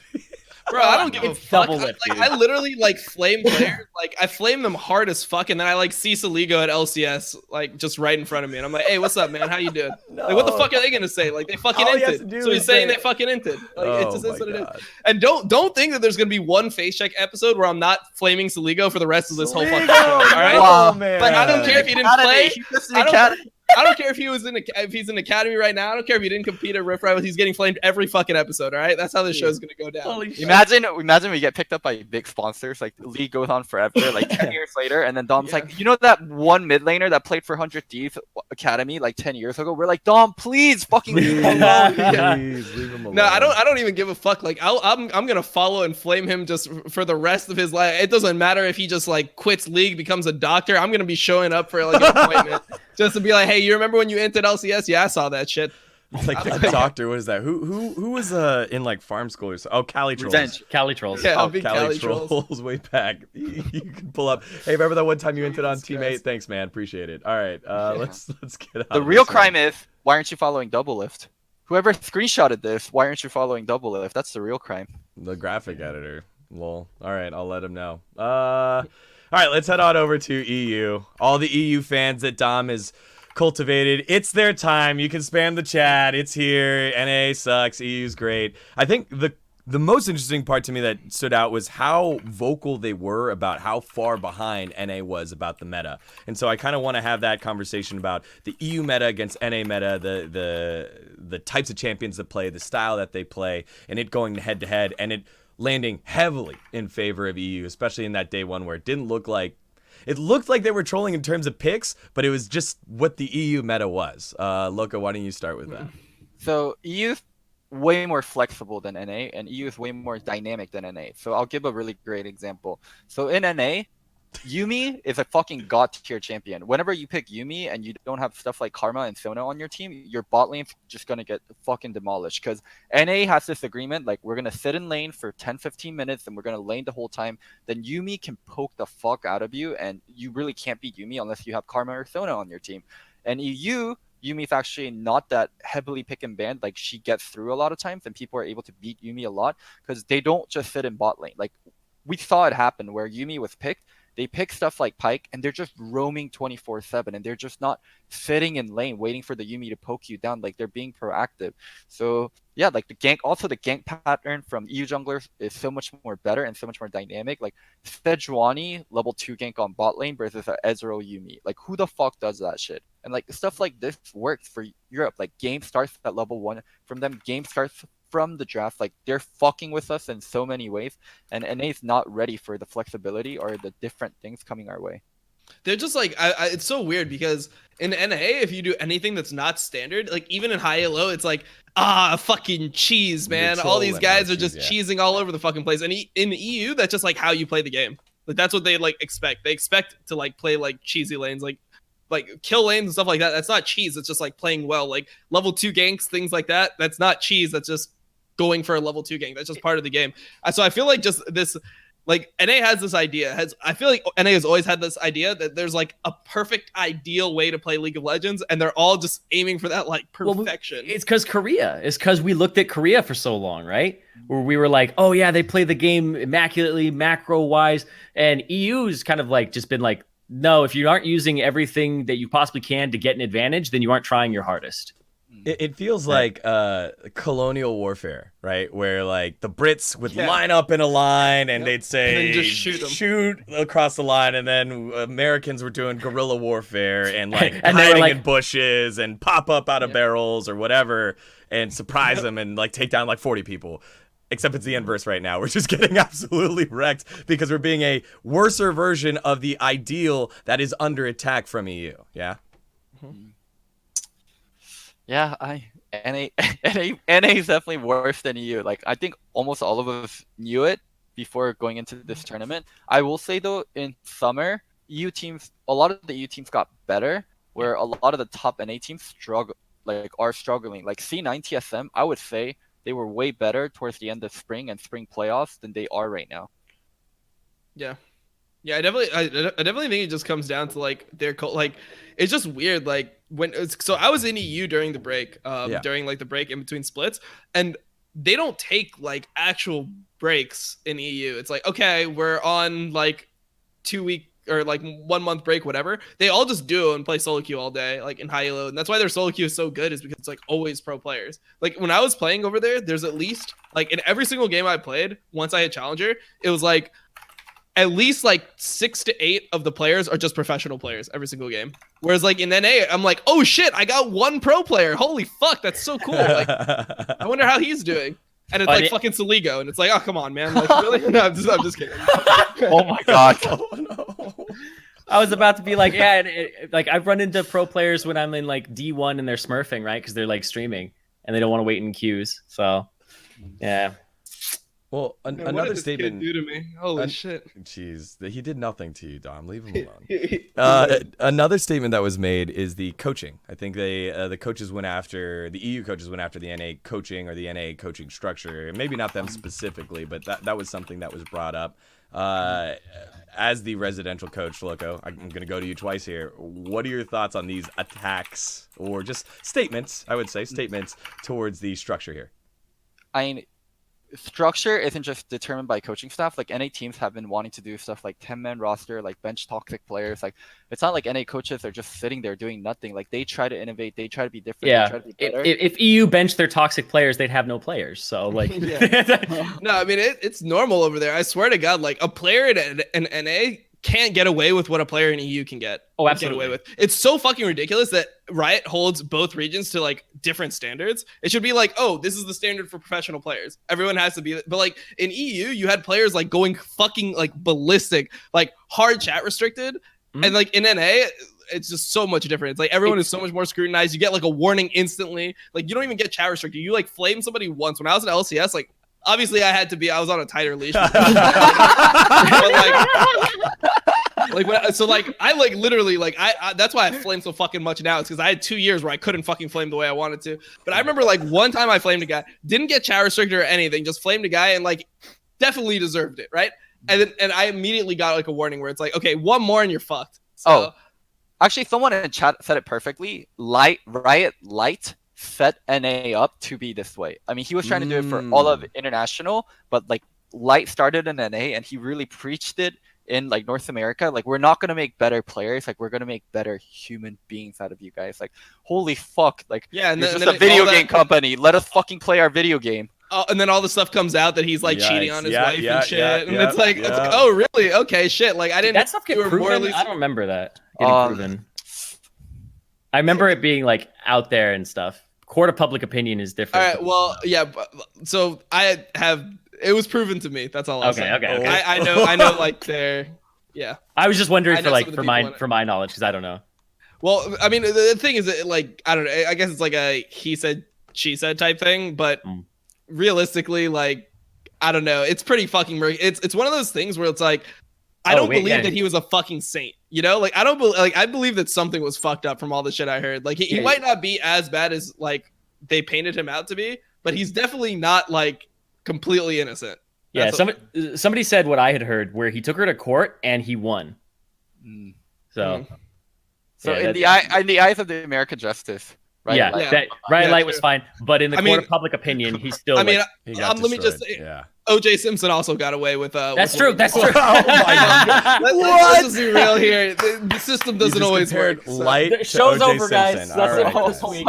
Bro, I don't give a It's fuck. double lift, dude. I literally like flame players. Like I flame them hard as fuck, and then I like see Saligo at LCS like just right in front of me, and I'm like, hey, what's up, man? How you doing? No. Like, what the fuck are they gonna say? Like they fucking All he has to inted. do So he's is saying say- they fucking inted. Like it just Oh is what my it is. God. And don't think that there's gonna be one face check episode where I'm not flaming Saligo for the rest of this whole fucking show. All right. Wow, man. But I don't care if he didn't play. He just in I don't- academy. I don't care if he was if he's in academy right now. I don't care if he didn't compete at Rift Rivals. He's getting flamed every fucking episode. All right, that's how this show's gonna go down. Holy shit. Imagine we get picked up by big sponsors, like the league goes on forever, like 10 years later, and then Dom's Yeah. like, you know that one mid laner that played for 100 Thieves Academy like 10 years ago? We're like, Dom, please, fucking leave him alone. Please leave him alone. No, I don't even give a fuck. Like I'm gonna follow and flame him just for the rest of his life. It doesn't matter if he just like quits league, becomes a doctor. I'm gonna be showing up for like an appointment just to be like, hey, you remember when you entered LCS? Yeah, I saw that shit. Like the doctor was that? Who was in like farm school or so? Oh, Cali Trolls. Revenge. Cali trolls. Yeah, Oh, big Cali Cali trolls. Trolls way back. You can pull up. Hey, remember that one time you entered on Jesus teammate? Christ. Thanks, man. Appreciate it. All right, let's get out. The of real this crime one. is, why aren't you following Double Lift? Whoever screenshotted this, why aren't you following Double Lift? That's the real crime. The graphic editor. Lol. All right, I'll let him know. All right, let's head on over to EU. All the EU fans that Dom has cultivated, it's their time. You can spam the chat. It's here. NA sucks. EU's great. I think the most interesting part to me that stood out was how vocal they were about how far behind NA was about the meta. And so I kind of want to have that conversation about the EU meta against NA meta, the types of champions that play, the style that they play, and it going head to head, and it landing heavily in favor of EU, especially in that day one where it looked like they were trolling in terms of picks, but it was just what the EU meta was. Loka, why don't you start with that? So EU is way more flexible than NA, and EU is way more dynamic than NA. So I'll give a really great example. So in NA, Yuumi is a fucking god tier champion. Whenever you pick Yuumi and you don't have stuff like Karma and Sona on your team, your bot lane's just gonna get fucking demolished. Because NA has this agreement, like, we're gonna sit in lane for 10-15 minutes and we're gonna lane the whole time. Then Yuumi can poke the fuck out of you, and you really can't beat Yuumi unless you have Karma or Sona on your team. And EU, Yumi's actually not that heavily pick and ban. Like, she gets through a lot of times, and people are able to beat Yuumi a lot because they don't just sit in bot lane. Like, we saw it happen where Yuumi was picked. They pick stuff like Pyke, and they're just roaming 24/7, and they're just not sitting in lane waiting for the Yuumi to poke you down. Like, they're being proactive. So yeah, like the gank pattern from EU junglers is so much more better and so much more dynamic. Like Sejuani level 2 gank on bot lane versus a Ezreal Yuumi. Like, who the fuck does that shit? And like stuff like this works for Europe. Like, game starts at level 1 from them. Game starts from the draft. Like, they're fucking with us in so many ways, and NA's not ready for the flexibility or the different things coming our way. They're just like, it's so weird because in NA, if you do anything that's not standard, like even in high elo, it's like, fucking cheese, man. All these guys are just cheesing all over the fucking place. And in the EU, that's just like how you play the game. Like, that's what they like expect. They expect to like play like cheesy lanes, like kill lanes and stuff like that. That's not cheese. It's just like playing well, like level 2 ganks, things like that. That's not cheese. That's just going for a level 2 gank. That's just part of the game. So I feel like just this, like, NA has this idea. I feel like NA has always had this idea that there's like a perfect ideal way to play League of Legends, and they're all just aiming for that like perfection. Well, it's because Korea. It's because we looked at Korea for so long, right? Where we were like, oh yeah, they play the game immaculately, macro wise, and EU's kind of like just been like, no, if you aren't using everything that you possibly can to get an advantage, then you aren't trying your hardest. It feels like colonial warfare, right? Where like the Brits would line up in a line and they'd say, and then just shoot across the line, and then Americans were doing guerrilla warfare and like And they were hiding like- in bushes and pop up out of barrels or whatever and surprise them and like take down like 40 people. Except it's the inverse right now. We're just getting absolutely wrecked because we're being a worser version of the ideal that is under attack from EU. Yeah. Yeah, NA is definitely worse than EU. Like, I think almost all of us knew it before going into this tournament. I will say though, in summer, a lot of the EU teams got better, where a lot of the top NA teams are struggling. Like C9 TSM, I would say they were way better towards the end of spring and spring playoffs than they are right now. Yeah, I definitely think it just comes down to like their like, it's just weird. Like so I was in EU during the break, during like the break in between splits, and they don't take like actual breaks in EU. It's like, okay, we're on like 2-week or like 1 month break, whatever. They all just do and play solo queue all day, like in high elo. And that's why their solo queue is so good, is because it's like always pro players. Like when I was playing over there, there's at least like in every single game I played, once I hit Challenger, it was like at least like 6 to 8 of the players are just professional players every single game. Whereas like in NA, I'm like, oh shit, I got 1 pro player. Holy fuck, that's so cool. Like, I wonder how he's doing. And it's like fucking Saligo, and it's like, oh come on, man. Like really? No, I'm just kidding. Oh my god. Oh no. I was about to be like, yeah, like I've run into pro players when I'm in like D1 and they're smurfing, right? Because they're like streaming and they don't want to wait in queues. So, yeah. Well, What another did this statement. kid do to me? Holy shit. Jeez, he did nothing to you, Dom. Leave him alone. Another statement that was made is the coaching. I think the coaches went after the EU coaches went after the NA coaching or the NA coaching structure. Maybe not them specifically, but that was something that was brought up. As the residential coach, Loco, I'm going to go to you twice here. What are your thoughts on these attacks or just statements? I would say statements towards the structure here. I mean, structure isn't just determined by coaching staff. Like NA teams have been wanting to do stuff like 10-man roster, like bench toxic players. Like it's not like NA coaches are just sitting there doing nothing. Like they try to innovate, they try to be different. Yeah. They try to be better. If EU benched their toxic players, they'd have no players. So like, No, I mean it's normal over there. I swear to God, like a player in NA can't get away with what a player in EU can get. Oh, Get absolutely. away with. It's so fucking ridiculous that Riot holds both regions to like different standards. It should be like, oh, this is the standard for professional players. Everyone has to be. But like in EU, you had players like going fucking like ballistic, like hard chat restricted, and like in NA. It's just so much different. It's like everyone is so much more scrutinized. You get like a warning instantly. Like you don't even get chat restricted. You like flame somebody once. When I was in LCS, like obviously I was on a tighter leash. But I like literally like I that's why I flame so fucking much now. It's because I had 2 years where I couldn't fucking flame the way I wanted to. But I remember like one time I flamed a guy, didn't get chat restricted or anything, just flamed a guy and like definitely deserved it, right? And I immediately got like a warning where it's like, okay, one more and you're fucked. So, Actually, someone in chat said it perfectly. Riot Light set NA up to be this way. I mean, he was trying to do it for all of international, but like Light started in NA and he really preached it in like North America. Like, we're not gonna make better players, like we're gonna make better human beings out of you guys. Like, holy fuck, like yeah, and you're then, just a video game company. Let us fucking play our video game. And then all the stuff comes out that he's like cheating on his wife and shit, and it's like, yeah. oh really? Okay, shit. Like I didn't. that stuff get proven. I don't remember that getting proven. I remember it being like out there and stuff. Court of public opinion is different. All right. Well, yeah. So it was proven to me. That's all I'm saying. Okay. I know. Like they're. Yeah. I was just wondering for my knowledge because I don't know. Well, I mean, the thing is that, like, I don't know. I guess it's like a he said, she said type thing, but realistically, like, I don't know. It's pretty fucking murky. It's one of those things where it's like, I don't believe that he was a fucking saint. You know, like I believe that something was fucked up from all the shit I heard. Like he might not be as bad as like they painted him out to be, but he's definitely not like completely innocent. Yeah, somebody said what I had heard, where he took her to court and he won. So in the eyes of the American justice, right? Yeah, Riot Light was fine, but in the court of public opinion, he's still. I mean, let me just say, OJ Simpson also got away with. That's true. That's true. Oh my God. Let's just be real here. The system doesn't always work. Light The show's to over, guys. Simpson. That's All it for this week.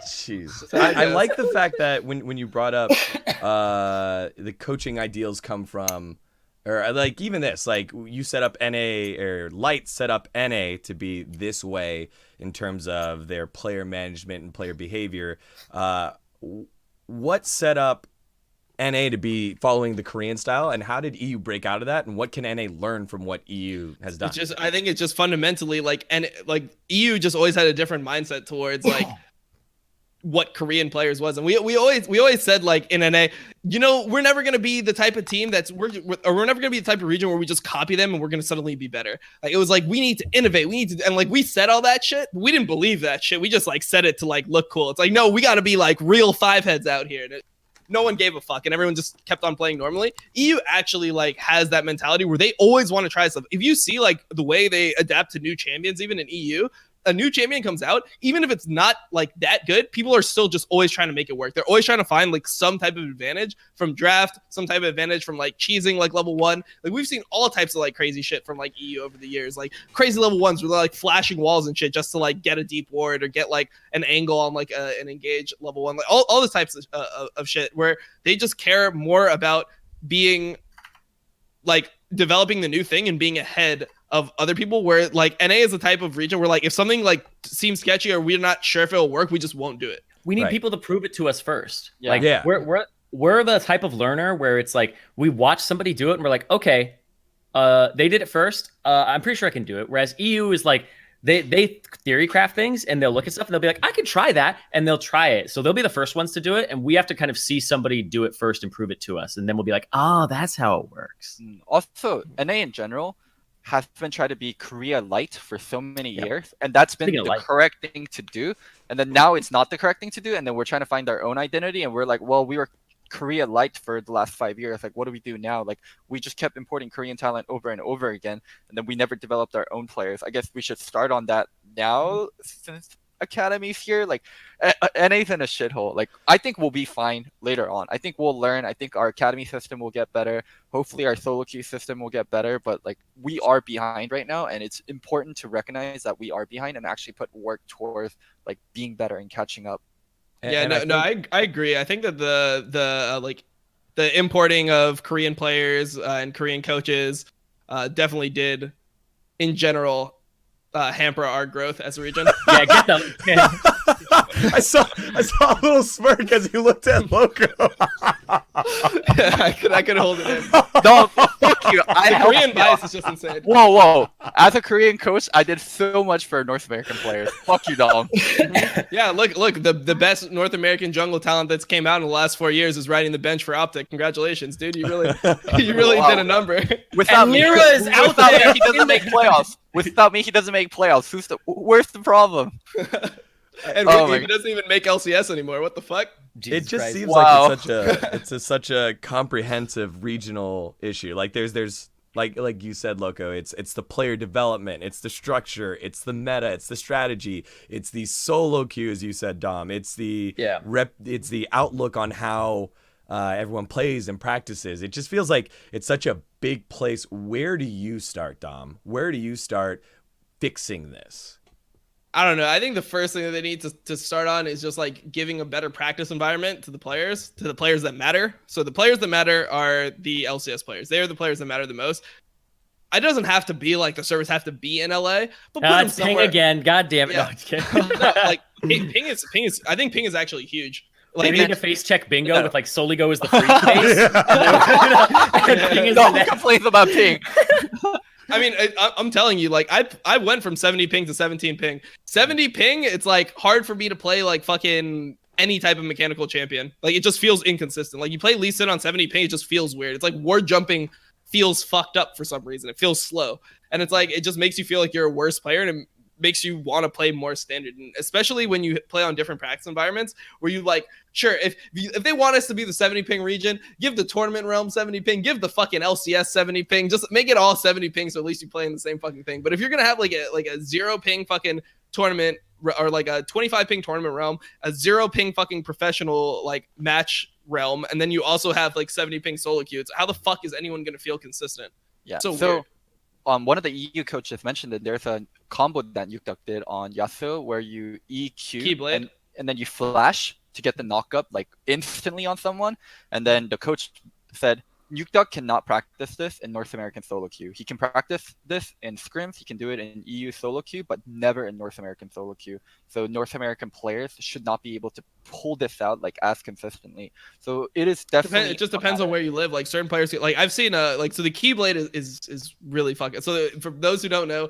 Jeez. I like the fact that when you brought up the coaching ideals come from, or like even this, like you set up NA or Light set up NA to be this way in terms of their player management and player behavior. What set up NA to be following the Korean style, and how did EU break out of that, and what can NA learn from what EU has done? I think it's just fundamentally like EU just always had a different mindset towards like what Korean players was, and we always said like in NA, you know, we're never gonna be the type of team we're never gonna be the type of region where we just copy them and we're gonna suddenly be better. Like it was like we need to innovate, and like we said all that shit, but we didn't believe that shit. We just like said it to like look cool. It's like no, we got to be like real five heads out here. And no one gave a fuck, and everyone just kept on playing normally. EU actually like has that mentality where they always want to try stuff. If you see like the way they adapt to new champions, even in EU, a new champion comes out, even if it's not like that good, people are still just always trying to make it work. They're always trying to find like some type of advantage from draft, some type of advantage from like cheesing like level 1. Like we've seen all types of like crazy shit from like EU over the years, like crazy level 1s where they're like flashing walls and shit just to like get a deep ward or get like an angle on like an engage level 1, like all the types of shit where they just care more about being like developing the new thing and being ahead of other people, where like NA is the type of region where like if something like seems sketchy or we're not sure if it'll work, we just won't do it. We need people to prove it to us first. Yeah. Like we're the type of learner where it's like we watch somebody do it and we're like, okay, they did it first. I'm pretty sure I can do it. Whereas EU is like they theory craft things and they'll look at stuff and they'll be like, I could try that, and they'll try it. So they'll be the first ones to do it, and we have to kind of see somebody do it first and prove it to us, and then we'll be like, oh, that's how it works. Also, NA in general has been trying to be Korea light for so many years, and that's been the correct thing to do. And then now it's not the correct thing to do, and then we're trying to find our own identity, and we're like, well, we were Korea light for the last 5 years. Like, what do we do now? Like, we just kept importing Korean talent over and over again, and then we never developed our own players. I guess we should start on that now since academies here. Like, NA's in a shithole. Like, I think we'll be fine later on. I think we'll learn. I think our academy system will get better. Hopefully our solo queue system will get better, but like we are behind right now, and it's important to recognize that we are behind and actually put work towards like being better and catching up. I agree. I think that the importing of Korean players and Korean coaches definitely did, in general, hamper our growth as a region. Yeah, get them. I saw a little smirk as you looked at Loco. I could hold it in. No, fuck you. The Korean bias is just insane. Whoa. As a Korean coach, I did so much for North American players. Fuck you, Dom. Yeah, look, the best North American jungle talent that's came out in the last 4 years is riding the bench for Optic. Congratulations, dude. You really did a number. Without me, Mira is out there. He doesn't make playoffs. Without me, he doesn't make playoffs. Where's the problem? And Ricky, he doesn't even make LCS anymore. What the fuck? Jesus it just Christ. Seems like it's such a comprehensive regional issue. Like there's like you said, Loco, it's the player development, it's the structure, it's the meta, it's the strategy, it's the solo queue, as you said, Dom. It's the it's the outlook on how everyone plays and practices. It just feels like it's such a big place. Where do you start, Dom? Where do you start fixing this? I don't know. I think the first thing that they need to start on is just like giving a better practice environment to the players that matter. So the players that matter are the LCS players. They are the players that matter the most. It doesn't have to be like the servers have to be in LA, but put them somewhere. Ping again. God damn it. Yeah. No, like ping is. I think ping is actually huge. Like, they need a face check bingo with like Soligo as the free face. No one complains about ping. I mean, I'm telling you, like, I went from 70 ping to 17 ping. 70 ping, it's like hard for me to play like fucking any type of mechanical champion. Like, it just feels inconsistent. Like, you play Lee Sin on 70 ping, it just feels weird. It's like ward jumping feels fucked up for some reason. It feels slow, and it's like it just makes you feel like you're a worse player, and it makes you want to play more standard. And especially when you play on different practice environments where you like, sure, if they want us to be the 70 ping region, give the tournament realm 70 ping, give the fucking LCS 70 ping, just make it all 70 ping, so at least you play in the same fucking thing. But if you're gonna have like a 0 ping fucking tournament, or like a 25 ping tournament realm, a 0 ping fucking professional like match realm, and then you also have like 70 ping solo queues, how the fuck is anyone gonna feel consistent? Yeah, so weird. One of the EU coaches mentioned that there's a combo that Yukduk did on Yasuo where you EQ and then you flash to get the knockup like instantly on someone, and then the coach said Yukduk cannot practice this in North American solo queue. He can practice this in scrims, he can do it in EU solo queue, but never in North American solo queue. So North American players should not be able to pull this out like as consistently. So it is definitely. It just depends on where you live. Like certain players, like I've seen like so the Keyblade is really fucking. So for those who don't know,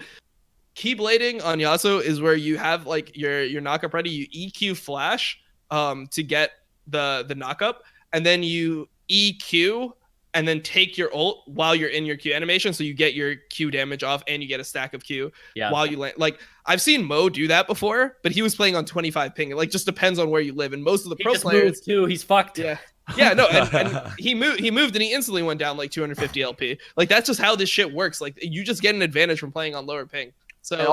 Keyblading on Yasuo is where you have like your knockup ready, you EQ flash to get the knockup, and then you EQ and then take your ult while you're in your Q animation, so you get your Q damage off and you get a stack of Q while you land. Like I've seen Mo do that before, but he was playing on 25 ping. It like just depends on where you live, and most of the pro players too. He's fucked. Yeah, no, and he moved and he instantly went down like 250 LP. Like that's just how this shit works. Like you just get an advantage from playing on lower ping. So and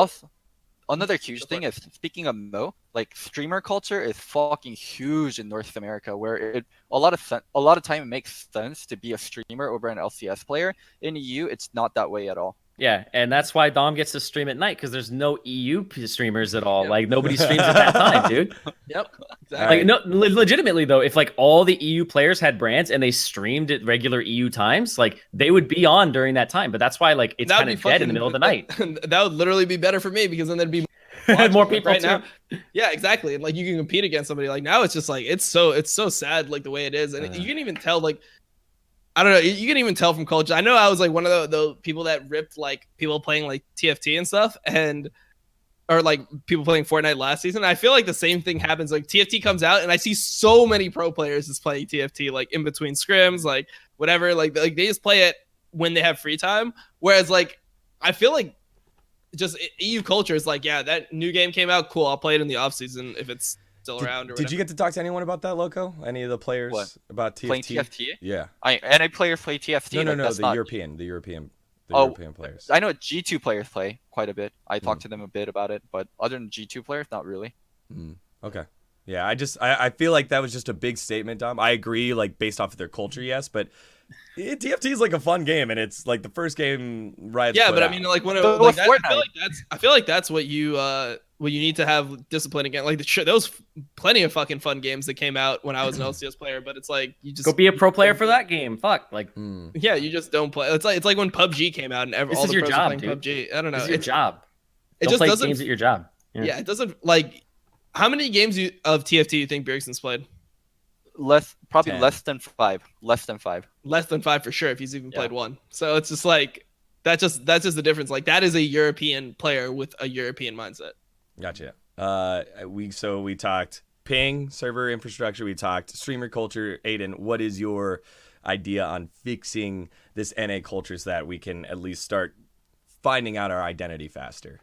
another huge thing is, speaking of Mo, like streamer culture is fucking huge in North America, where a lot of time it makes sense to be a streamer over an LCS player. In EU, it's not that way at all. Yeah, and that's why Dom gets to stream at night, because there's no EU streamers at all. Yep. Like nobody streams at that time, dude. Yep. Exactly. Like no, legitimately though, if like all the EU players had brands and they streamed at regular EU times, like they would be on during that time. But that's why like it's kind of dead in the middle of the night. That would literally be better for me, because then there'd be more people right too. now. Yeah, exactly. And like you can compete against somebody. Like now it's just like it's so sad like the way it is, and you can even tell like. I don't know. You can even tell from culture. I know I was like one of the people that ripped like people playing like TFT and stuff, or like people playing Fortnite last season. I feel like the same thing happens. Like TFT comes out, and I see so many pro players just playing TFT, like in between scrims, like whatever. Like they just play it when they have free time. Whereas like I feel like just EU culture is like, yeah, that new game came out, cool. I'll play it in the off season if it's still around. Or did you get to talk to anyone about that, Loco? Any of the players about TFT? Playing TFT? Yeah. Any players play TFT? No, like, the European European players. I know G2 players play quite a bit. I talked to them a bit about it, but other than G2 players, not really. Okay. Yeah, I feel like that was just a big statement, Dom. I agree, like based off of their culture, yes, but TFT is like a fun game, and it's like the first game Riot's Yeah, put but out. I mean, like when But I feel like that's what you need to have discipline again. Like there was plenty of fucking fun games that came out when I was an LCS player, but it's like you just Go be a pro player for that game. Fuck, like yeah, you just don't play. It's like when PUBG came out and This all is the your pros job, were playing dude. PUBG. I don't know. It's your job. It Don't just play doesn't. games at your job. Yeah, it doesn't like. How many games of TFT you think Bjergsen's played? Probably 10. less than 5. Less than 5. Less than 5 for sure. If he's even played one, so it's just like that's just the difference. Like that is a European player with a European mindset. Gotcha. We talked ping, server infrastructure. We talked streamer culture. Aiden, what is your idea on fixing this NA culture so that we can at least start finding out our identity faster?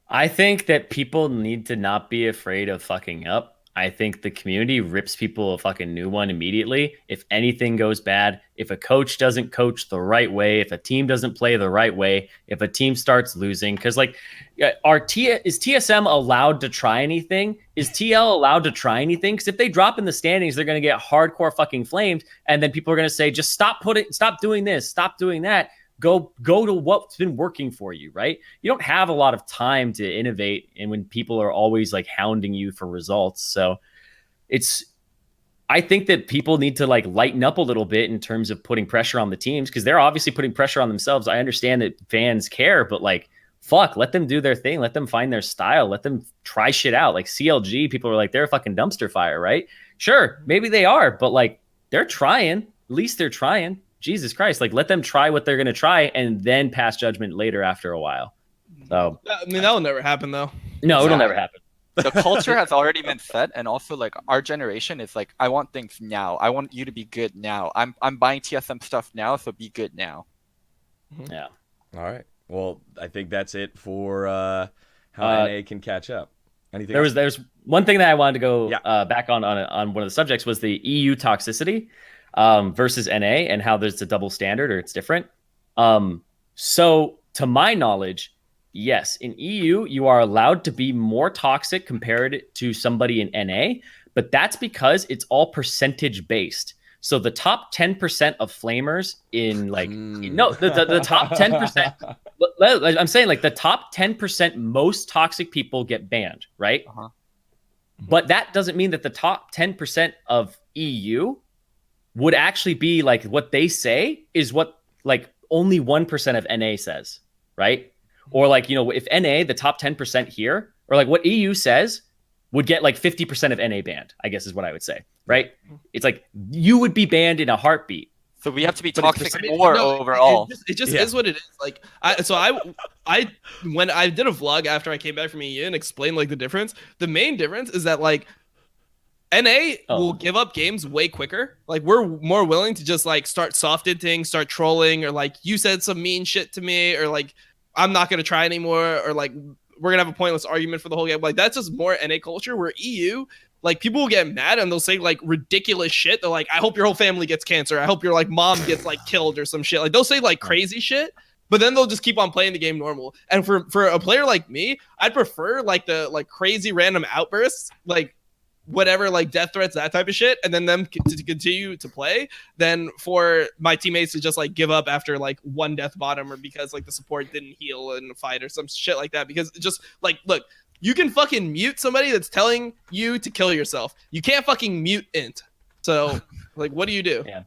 I think that people need to not be afraid of fucking up. I think the community rips people a fucking new one immediately. If anything goes bad, if a coach doesn't coach the right way, if a team doesn't play the right way, if a team starts losing, because like, is TSM allowed to try anything? Is TL allowed to try anything? Because if they drop in the standings, they're going to get hardcore fucking flamed, and then people are going to say, just stop doing this, stop doing that. Go to what's been working for you, right? You don't have a lot of time to innovate, and when people are always like hounding you for results. So I think that people need to like lighten up a little bit in terms of putting pressure on the teams, because they're obviously putting pressure on themselves. I understand that fans care, but like, fuck, let them do their thing. Let them find their style. Let them try shit out. Like CLG, people are like, they're a fucking dumpster fire, right? Sure, maybe they are, but like they're trying. At least they're trying. Jesus Christ, like let them try what they're going to try and then pass judgment later after a while. So I mean, that'll never happen though. no, it'll never happen. The culture has already been set, and also like our generation is like, I want things now. I want you to be good now. I'm buying TSM stuff now, so be good now. Yeah. All right. Well, I think that's it for how NA can catch up. Anything There's one thing that I wanted to go back on one of the subjects was the EU toxicity versus NA and how there's a double standard or it's different. So to my knowledge, yes, in EU, you are allowed to be more toxic compared to somebody in NA, but that's because it's all percentage based. So the top 10% of flamers in like, the top 10%, I'm saying like the top 10% most toxic people get banned, right? Uh-huh. But that doesn't mean that the top 10% of EU would actually be like what they say is what like only 1% of NA says, right? Or like, if NA, the top 10% here, or like what EU says would get like 50% of NA banned, I guess is what I would say, right? It's like you would be banned in a heartbeat. So we have to be toxic more overall. It just is what it is. Like I when I did a vlog after I came back from EU and explained like the difference, the main difference is that like NA will give up games way quicker. Like we're more willing to just like start soft hitting, start trolling, or like you said some mean shit to me, or like I'm not gonna try anymore, or like we're gonna have a pointless argument for the whole game. Like that's just more NA culture. Where EU, like people will get mad and they'll say like ridiculous shit. They're like, I hope your whole family gets cancer. I hope your like mom gets like killed or some shit. Like they'll say like crazy shit. but then they'll just keep on playing the game normal. And for a player like me, I'd prefer like the like crazy random outbursts, like whatever, like death threats, that type of shit, and then them to continue to play, than for my teammates to just like give up after like one death bottom, or because like the support didn't heal in a fight or some shit like that. Because just like, look, you can fucking mute somebody that's telling you to kill yourself. You can't fucking mute int. So like, what do you do? Yeah.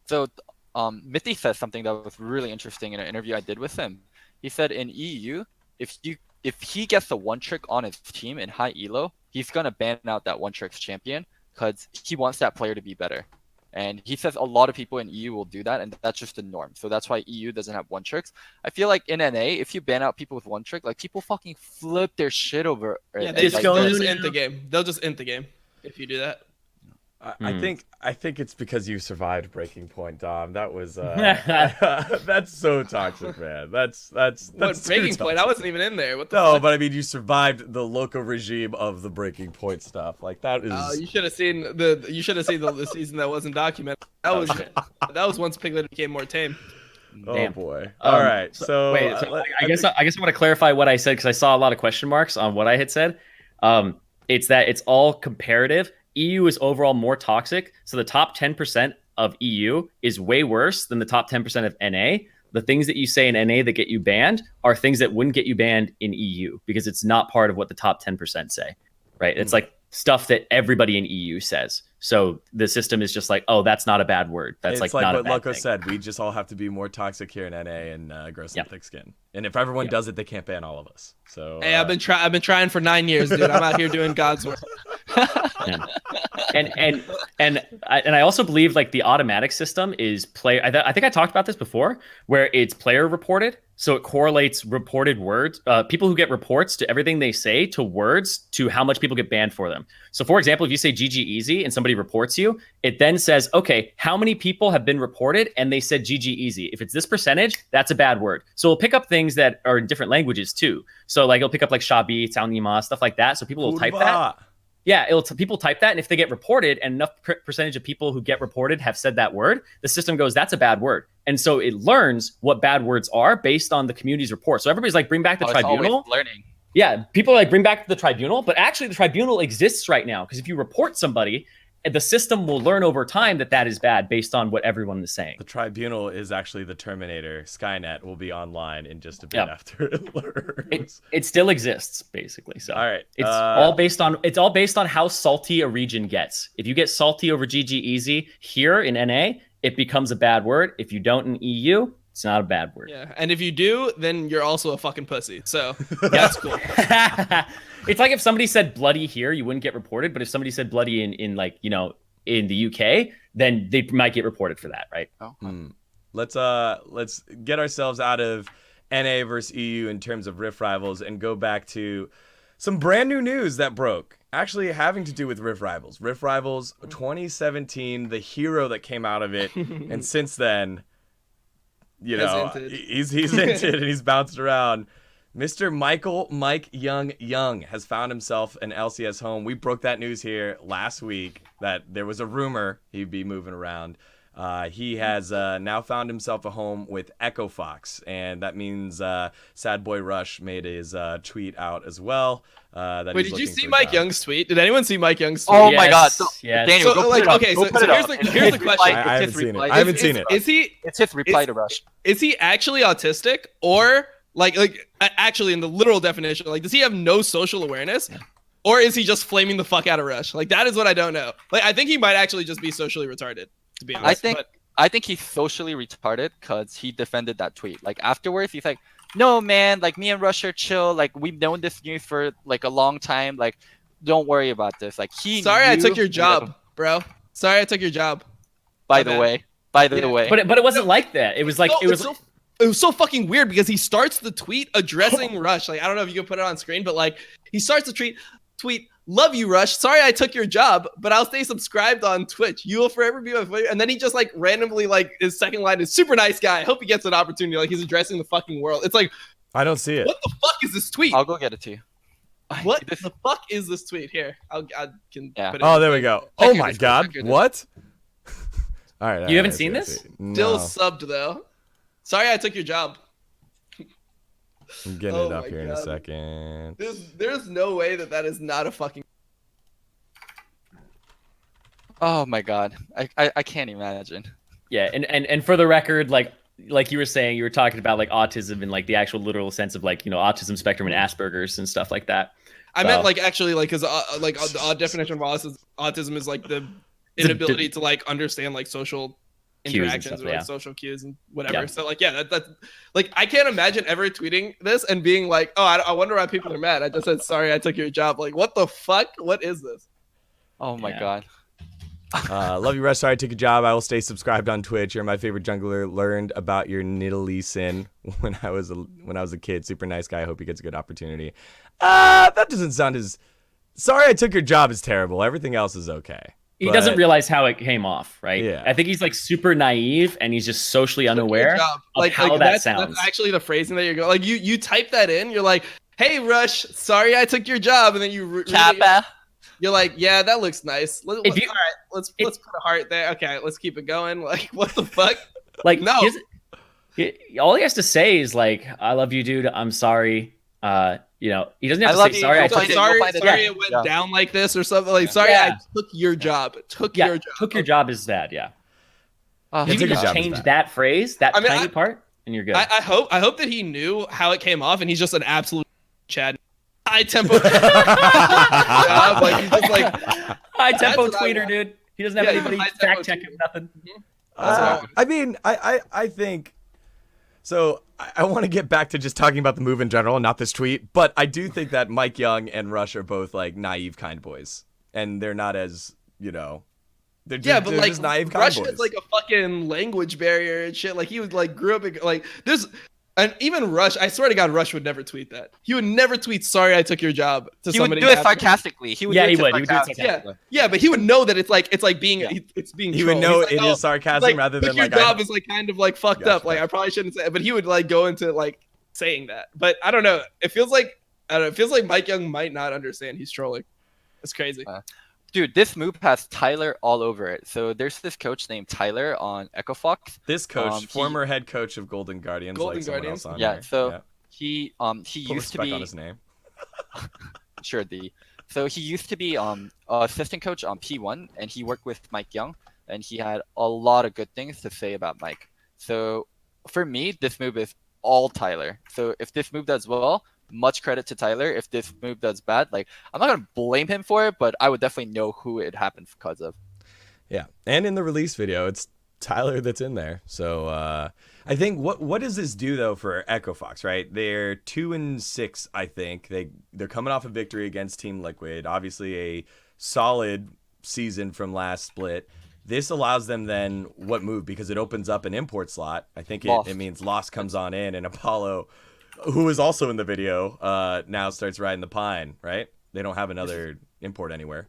So Mithy says something that was really interesting in an interview I did with him. He said in EU, if he gets the one trick on his team in high elo, he's gonna ban out that one tricks champion because he wants that player to be better. And he says a lot of people in EU will do that, and that's just the norm. So that's why EU doesn't have one tricks. I feel like in NA, if you ban out people with one trick, like people fucking flip their shit over. Yeah, they'll just end the game. They'll just end the game if you do that. I think it's because you survived Breaking Point, Dom. That was that's so toxic, man. That's what, Breaking Point? I wasn't even in there. What the No, fuck? but I mean, you survived the local regime of the Breaking Point stuff. Like that is. You should have seen the season that wasn't documented. That was once Piglet became more tame. Oh Damn. boy! All right, so wait. I guess I want to clarify what I said, because I saw a lot of question marks on what I had said. It's that it's all comparative. EU is overall more toxic, so the top 10% of EU is way worse than the top 10% of NA. The things that you say in NA that get you banned are things that wouldn't get you banned in EU, because it's not part of what the top 10% say, right? It's like stuff that everybody in EU says. So the system is just like, oh, that's not a bad word. That's it's like not what a bad Loco thing. said. We just all have to be more toxic here in NA and grow some thick skin. And if everyone does it, they can't ban all of us. So hey, I've been trying for 9 years, dude. I'm out here doing God's work. And I also believe like the automatic system is I think I talked about this before, where it's player reported. So it correlates reported words, people who get reports to everything they say to words to how much people get banned for them. So for example, if you say GG easy and somebody reports you, it then says, okay, how many people have been reported and they said GG easy? If it's this percentage, that's a bad word. So it'll pick up things that are in different languages too. So like it'll pick up like Shabi, Taonima, stuff like that. So people will type that. Yeah, people type that, and if they get reported, and enough percentage of people who get reported have said that word, the system goes, that's a bad word. And so it learns what bad words are based on the community's report. So everybody's like, bring back the tribunal. It's learning. Yeah, people are like, bring back the tribunal, but actually the tribunal exists right now, because if you report somebody, the system will learn over time that that is bad based on what everyone is saying. The tribunal is actually the Terminator. Skynet will be online in just a bit after it learns. It still exists, basically. So all right, it's all based on how salty a region gets. If you get salty over GG easy here in NA, it becomes a bad word. If you don't in EU, it's not a bad word. Yeah, and if you do, then you're also a fucking pussy. So that's cool. It's like if somebody said bloody here, you wouldn't get reported. But if somebody said bloody in like, you know, in the UK, then they might get reported for that, right? Let's get ourselves out of NA versus EU in terms of Rift Rivals and go back to some brand new news that broke, actually having to do with Rift Rivals. Rift Rivals 2017, the hero that came out of it, and since then, you know, he's inted and he's bounced around. Mr. Mike Young has found himself an LCS home. We broke that news here last week that there was a rumor he'd be moving around. He has now found himself a home with Echo Fox, and that means Sad Boy Rush made his tweet out as well. That Wait, did you see Mike Young's tweet? Did anyone see Mike Young's tweet? Oh my God! So, yes. Daniel, so, go like, put it okay, up. so here's the question. I haven't seen it. I haven't seen it. It's his reply to Rush. Is he actually autistic, or like actually in the literal definition, like does he have no social awareness, or is he just flaming the fuck out of Rush? Like that is what I don't know. Like I think he might actually just be socially retarded, to be honest. I think he's socially retarded because he defended that tweet. Like afterwards, he's like, "No, man. Like me and Rush are chill. Like we've known this news for like a long time. Like don't worry about this." Like Sorry, I took your job, bro. Sorry, I took your job. By the way. But it wasn't like that. It was like it was so fucking weird because he starts the tweet addressing Rush. Like I don't know if you can put it on screen, but like he starts the tweet. Love you, Rush. Sorry I took your job, but I'll stay subscribed on Twitch. You will forever be my favorite. And then he just like randomly like his second line is super nice guy. I hope he gets an opportunity. Like he's addressing the fucking world. It's like I don't see it. What the fuck is this tweet? I'll go get it to you. What the fuck is this tweet? Here, I can. Yeah. Put it Oh, there we go. Oh my God! What? All right. You haven't seen this? No. Still subbed though. Sorry I took your job. I'm getting Oh it up my here in a God. second. There's no way that is not a fucking. Oh my god, I can't imagine. Yeah, and for the record, like you were saying, you were talking about like autism in like the actual literal sense of like, you know, autism spectrum and Asperger's and stuff like that. I meant like actually like because like the odd definition of autism is like the inability to like understand like social interactions stuff, or like yeah. social cues and whatever. Yeah. So like yeah, that's like I can't imagine ever tweeting this and being like, oh, I wonder why people are mad. I just said sorry, I took your job. Like what the fuck? What is this? Oh my Yeah. god. Love you, Rush. Sorry I took a job. I will stay subscribed on Twitch. You're my favorite jungler. Learned about your niddly sin when I was a kid. Super nice guy. I hope he gets a good opportunity. That doesn't sound as. Sorry I took your job is terrible. Everything else is okay. He doesn't realize how it came off, right? Yeah. I think he's like super naive and he's just socially unaware of like how that sounds. That's actually the phrasing that you're going. Like you type that in. You're like, hey Rush, sorry I took your job, and then you Kappa. You're like, yeah, that looks nice. All right, let's if- put a heart there. Okay, let's keep it going. Like, what the fuck? Like, No. all he has to say is like, "I love you, dude. I'm sorry." You know, he doesn't have I to love say you. sorry. I You'll took find it. Sorry, You'll find it. sorry Yeah. it went Yeah. down like this or something. Like, sorry, Yeah. I took your job. Took yeah, your job. took your job is bad. Yeah, Oh, you took can your just job is change bad. that phrase, that I mean, tiny part, and you're good. I hope that he knew how it came off, and he's just an absolute Chad. High tempo. Like he's just like High tempo what I tweeter, want. dude. He doesn't have Yeah, anybody high tempo fact check him, nothing. I mean, I think so. I want to get back to just talking about the move in general, not this tweet. But I do think that Mike Young and Rush are both like naive kind boys, and they're not as they're just, yeah, but they're like just naive kind Rush boys. has like a fucking language barrier and shit. Like he was like grew up in, like there's. And even Rush, I swear to God, Rush would never tweet that. He would never tweet, "Sorry, I took your job" to He would somebody. do it after- sarcastically. He would. Yeah, do he it would. He would do it sarcastically. sarcastically. Yeah, but he would know that it's like being Yeah. it's being. He would trolled. know He's it like, is sarcasm like, rather took than your like job is like kind of like fucked Gotcha, up. Like gotcha. I probably shouldn't say it, but he would like go into like saying that. But I don't know. It feels like it feels like Mike Young might not understand he's trolling. It's crazy. Dude, this move has Tyler all over it. So there's this coach named Tyler on Echo Fox. this coach, he- former head coach of Golden Guardians, Golden like someone Guardians? else on Yeah, here. so he Put used to respect be on his name. sure the so he used to be assistant coach on P1, and he worked with Mike Young, and he had a lot of good things to say about Mike. So for me, this move is all Tyler. So if this move does well, much credit to Tyler. If this move does bad, like I'm not gonna blame him for it, but I would definitely know who it happened because of. Yeah, and in the release video, it's Tyler that's in there. So I think what does this do though for Echo Fox? Right, they're 2-6. I think they're coming off a victory against Team Liquid. Obviously, a solid season from last split. This allows them then what move, because it opens up an import slot. I think it means Lost comes on in, and Apollo, who is also in the video, now starts riding the Pine. Right, they don't have another import anywhere.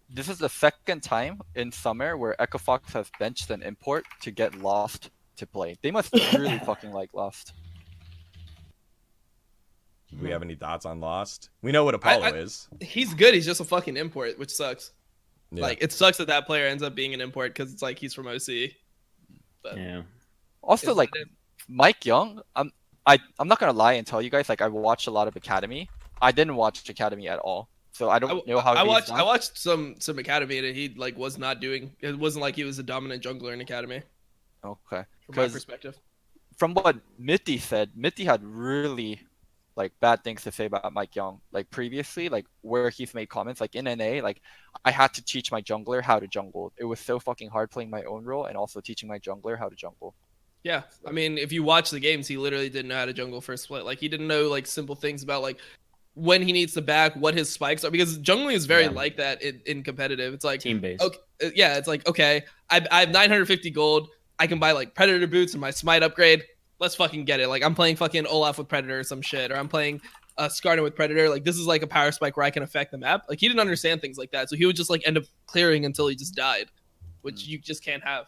This is the second time in summer where Echo Fox has benched an import to get Lost to play. They must really fucking like Lost. Do we have any thoughts on Lost? We know what Apollo is. He's good. He's just a fucking import, which sucks. Yeah. Like it sucks that that player ends up being an import because it's like he's from OC. But Yeah. Also, it's like what it is. Mike Young, I'm not gonna lie and tell you guys, like I watched a lot of Academy. I didn't watch Academy at all, so I don't know how I he's done. watched some Academy and he like was not doing. It wasn't like he was a dominant jungler in Academy Okay, from my because perspective. from what Mitty said, Mitty had really like bad things to say about Mike Young, like previously, like where he's made comments, like in NA, like I had to teach my jungler how to jungle. It was so fucking hard playing my own role and also teaching my jungler how to jungle. Yeah, I mean, if you watch the games, he literally didn't know how to jungle first split. Like he didn't know like simple things about like when he needs to back, what his spikes are, because jungling is very Yeah. like that in competitive. It's like Team based. okay, yeah, it's like okay, I have 950 gold. I can buy like Predator boots and my Smite upgrade. Let's fucking get it. Like I'm playing fucking Olaf with Predator or some shit, or I'm playing Skarner with Predator. Like this is like a power spike where I can affect the map. Like he didn't understand things like that, so he would just like end up clearing until he just died, which you just can't have.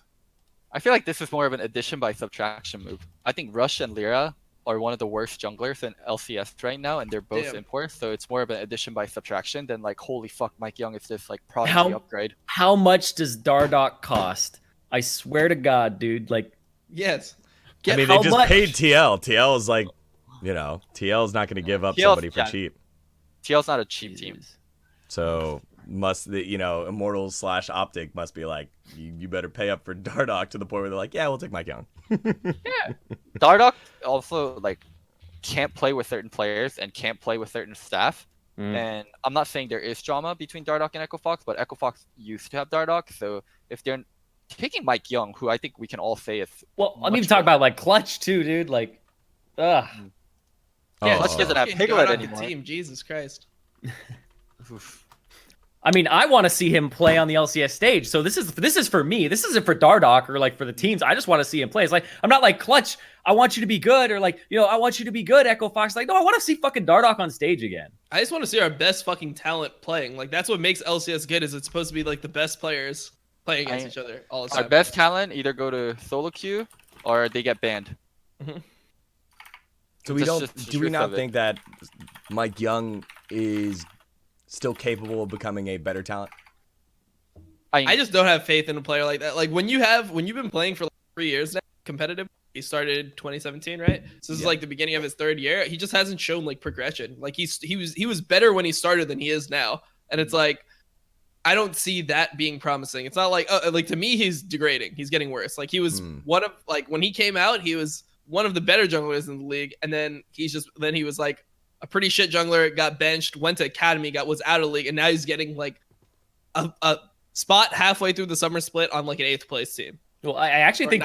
I feel like this is more of an addition by subtraction move. I think Rush and Lyra are one of the worst junglers in LCS right now, and they're both Damn. imports, so it's more of an addition by subtraction than like, holy fuck, Mike Young is this like prodigy How- upgrade. How much does Dardoch cost? I swear to God, dude. Like, Yes. I mean, how they just much? paid TL. TL is like You know, TL's not going to give up TL somebody for yeah. cheap. TL's not a cheap team. Jesus. So Immortals / Optic must be like, you better pay up for Dardoch to the point where they're like, yeah, we'll take Mike Young. Yeah. Dardoch also like can't play with certain players and can't play with certain staff. And I'm not saying there is drama between Dardoch and Echo Fox, but Echo Fox used to have Dardoch. So if they're taking Mike Young, who I think we can all say is Let me talk about like Clutch too, dude. Like, ugh. Yeah, Clutch doesn't have fucking Piglet God on the anymore. team. Jesus Christ. I mean, I want to see him play on the LCS stage. So this is for me. This isn't for Dardoch or like for the teams. I just want to see him play. It's like, I'm not like, Clutch, I want you to be good, or like, I want you to be good, Echo Fox. Like, no, I want to see fucking Dardoch on stage again. I just want to see our best fucking talent playing. Like, that's what makes LCS good, is it's supposed to be like the best players playing against each other all the time. Our best talent either go to solo queue or they get banned. So do we not think that Mike Young is still capable of becoming a better talent? I just don't have faith in a player like that. Like when you've been playing for like 3 years now, competitive. He started 2017, right? So this is like the beginning of his 3rd year. He just hasn't shown like progression. Like he was better when he started than he is now. And it's like, I don't see that being promising. It's not like like to me he's degrading. He's getting worse. Like he was one of like when he came out, he was one of the better junglers in the league, and then he was like a pretty shit jungler, got benched, went to academy, was out of the league, and now he's getting like a spot halfway through the summer split on like an 8th place team. Well, I actually think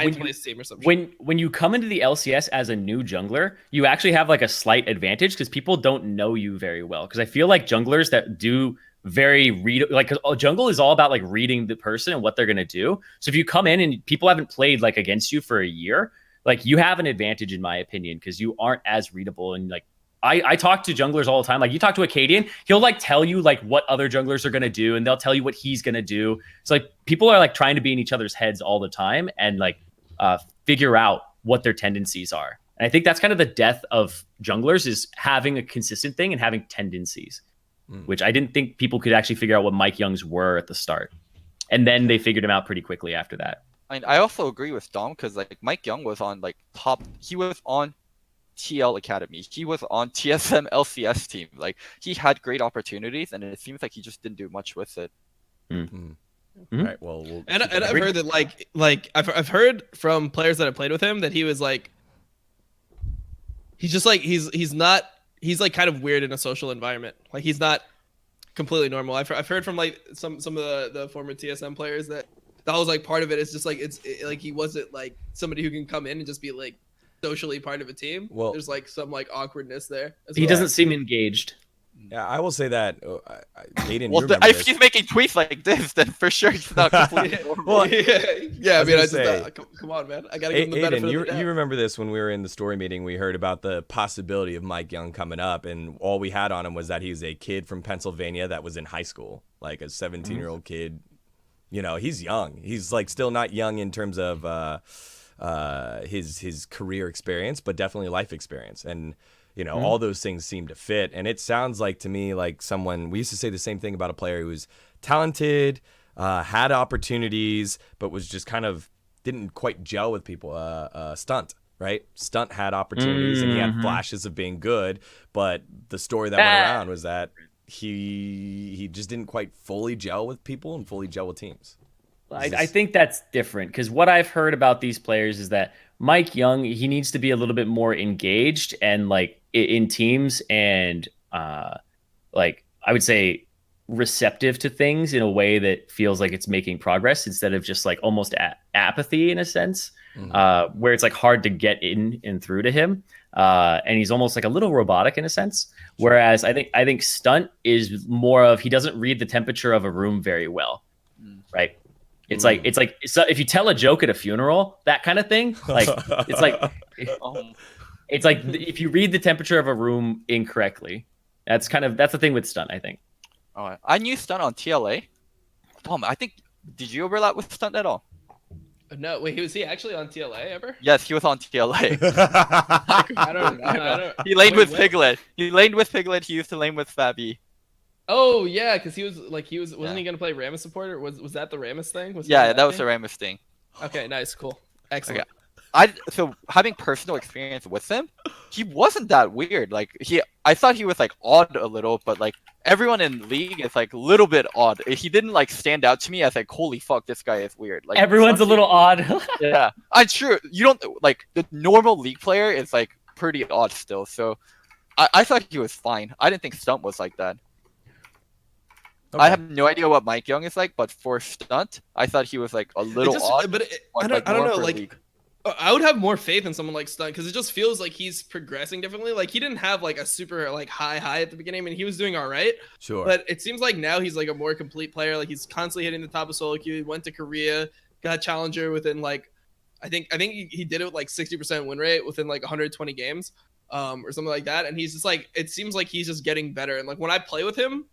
when you come into the LCS as a new jungler, you actually have like a slight advantage because people don't know you very well. Because I feel like junglers that do a jungle is all about like reading the person and what they're gonna do. So if you come in and people haven't played like against you for a year, like you have an advantage in my opinion because you aren't as readable. And like I talk to junglers all the time. Like you talk to a Cadian, he'll like tell you like what other junglers are gonna do, and they'll tell you what he's gonna do. So like people are like trying to be in each other's heads all the time and like figure out what their tendencies are. And I think that's kind of the death of junglers, is having a consistent thing and having tendencies, which I didn't think people could actually figure out what Mike Young's were at the start. And then they figured him out pretty quickly after that. I also agree with Dom because like Mike Young was on like he was on TL Academy. He was on TSM LCS team. Like he had great opportunities, and it seems like he just didn't do much with it. All right. Well, and I've heard that like I've heard from players that have played with him that he was like, he's just like he's like kind of weird in a social environment. Like he's not completely normal. I've heard from like some of the former TSM players that was like part of it. It's just like like he wasn't like somebody who can come in and just be like socially part of a team. Well, there's like some like awkwardness there. He doesn't seem engaged. Yeah, I will say that. Aiden, well, if he's making tweets like this, then for sure he's not completely normal. Well, yeah. I mean, I just come on, man. I gotta give him the benefit of the doubt. You remember this when we were in the story meeting? We heard about the possibility of Mike Young coming up, and all we had on him was that he was a kid from Pennsylvania that was in high school, like a 17-year-old kid. He's young. He's like still not young in terms of his career experience, but definitely life experience. And all those things seem to fit. And it sounds like to me like someone, we used to say the same thing about a player who was talented, had opportunities, but was just kind of didn't quite gel with people. Stunt, right? Stunt had opportunities and he had flashes of being good, but the story that went around was that he just didn't quite fully gel with people and fully gel with teams. I think that's different because what I've heard about these players is that Mike Young, he needs to be a little bit more engaged and like in teams and like I would say receptive to things in a way that feels like it's making progress instead of just like almost apathy in a sense, where it's like hard to get in and through to him. And he's almost like a little robotic in a sense. Whereas I think Stunt is more of, he doesn't read the temperature of a room very well, right? It's like so if you tell a joke at a funeral, that kind of thing, like it's like if you read the temperature of a room incorrectly, that's the thing with Stunt, I think. Oh, I knew Stunt on TLA. Tom, I think, did you overlap with Stunt at all? No, wait, was he actually on TLA ever? Yes, he was on TLA. I don't. He laned with Piglet. He laned with Piglet. He used to lane with Fabi. Oh yeah, because wasn't he gonna play Rammus support, or was that the Rammus thing? That was the Rammus thing. Okay, nice, cool, excellent. so having personal experience with him, he wasn't that weird. Like I thought he was like odd a little, but like everyone in league is like a little bit odd. He didn't like stand out to me as like, holy fuck, this guy is weird. Like Everyone's a little odd. yeah, I'm sure you don't like the normal league player is like pretty odd still. So I thought he was fine. I didn't think Stunt was like that. Okay. I have no idea what Mike Young is like, but for Stunt, I thought he was like a little odd. But I don't know. Like, I would have more faith in someone like Stunt because it just feels like he's progressing differently. Like he didn't have like a super like high at the beginning. I mean, he was doing all right. Sure. But it seems like now he's like a more complete player. Like he's constantly hitting the top of solo queue. He went to Korea, got Challenger within like, I think he did it with like 60% win rate within like 120 games, or something like that. And he's just like, it seems like he's just getting better. And like when I play with him,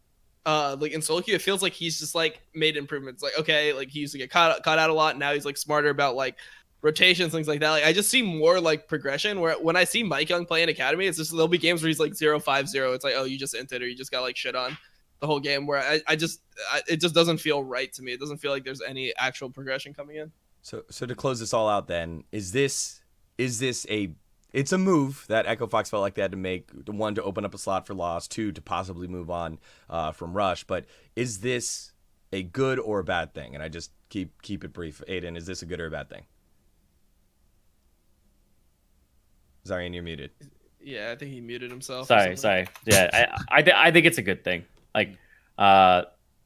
like in solo queue, it feels like he's just like made improvements. Like okay, like he used to get caught out a lot. Now he's like smarter about like rotations, things like that. Like I just see more like progression. Where when I see Mike Young play in Academy, it's just there'll be games where he's like 0-5-0. It's like, oh, you just inted or you just got like shit on the whole game. Where it just doesn't feel right to me. It doesn't feel like there's any actual progression coming in. So to close this all out, then is this it's a move that Echo Fox felt like they had to make, one, to open up a slot for Loss, two, to possibly move on from Rush. But is this a good or a bad thing? And I just keep it brief. Aiden, is this a good or a bad thing? Zarian, you're muted. Yeah, I think he muted himself. Sorry. Yeah, I think it's a good thing. Like,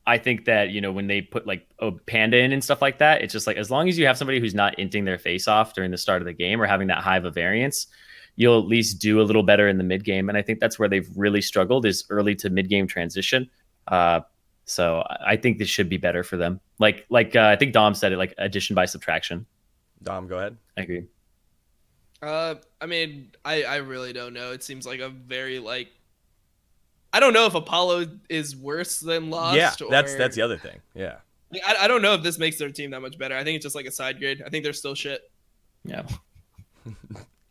I think that, you know, when they put like a Panda in and stuff like that, it's just like, as long as you have somebody who's not inting their face off during the start of the game or having that high of a variance, you'll at least do a little better in the mid game. And I think that's where they've really struggled, is early to mid game transition. So I think this should be better for them. Like I think Dom said it, like addition by subtraction. Dom, go ahead. I agree. I mean, I really don't know. It seems like a very like, I don't know if Apollo is worse than Lost. Yeah, or... that's the other thing. Yeah. Like, I don't know if this makes their team that much better. I think it's just like a side grade. I think they're still shit. Yeah.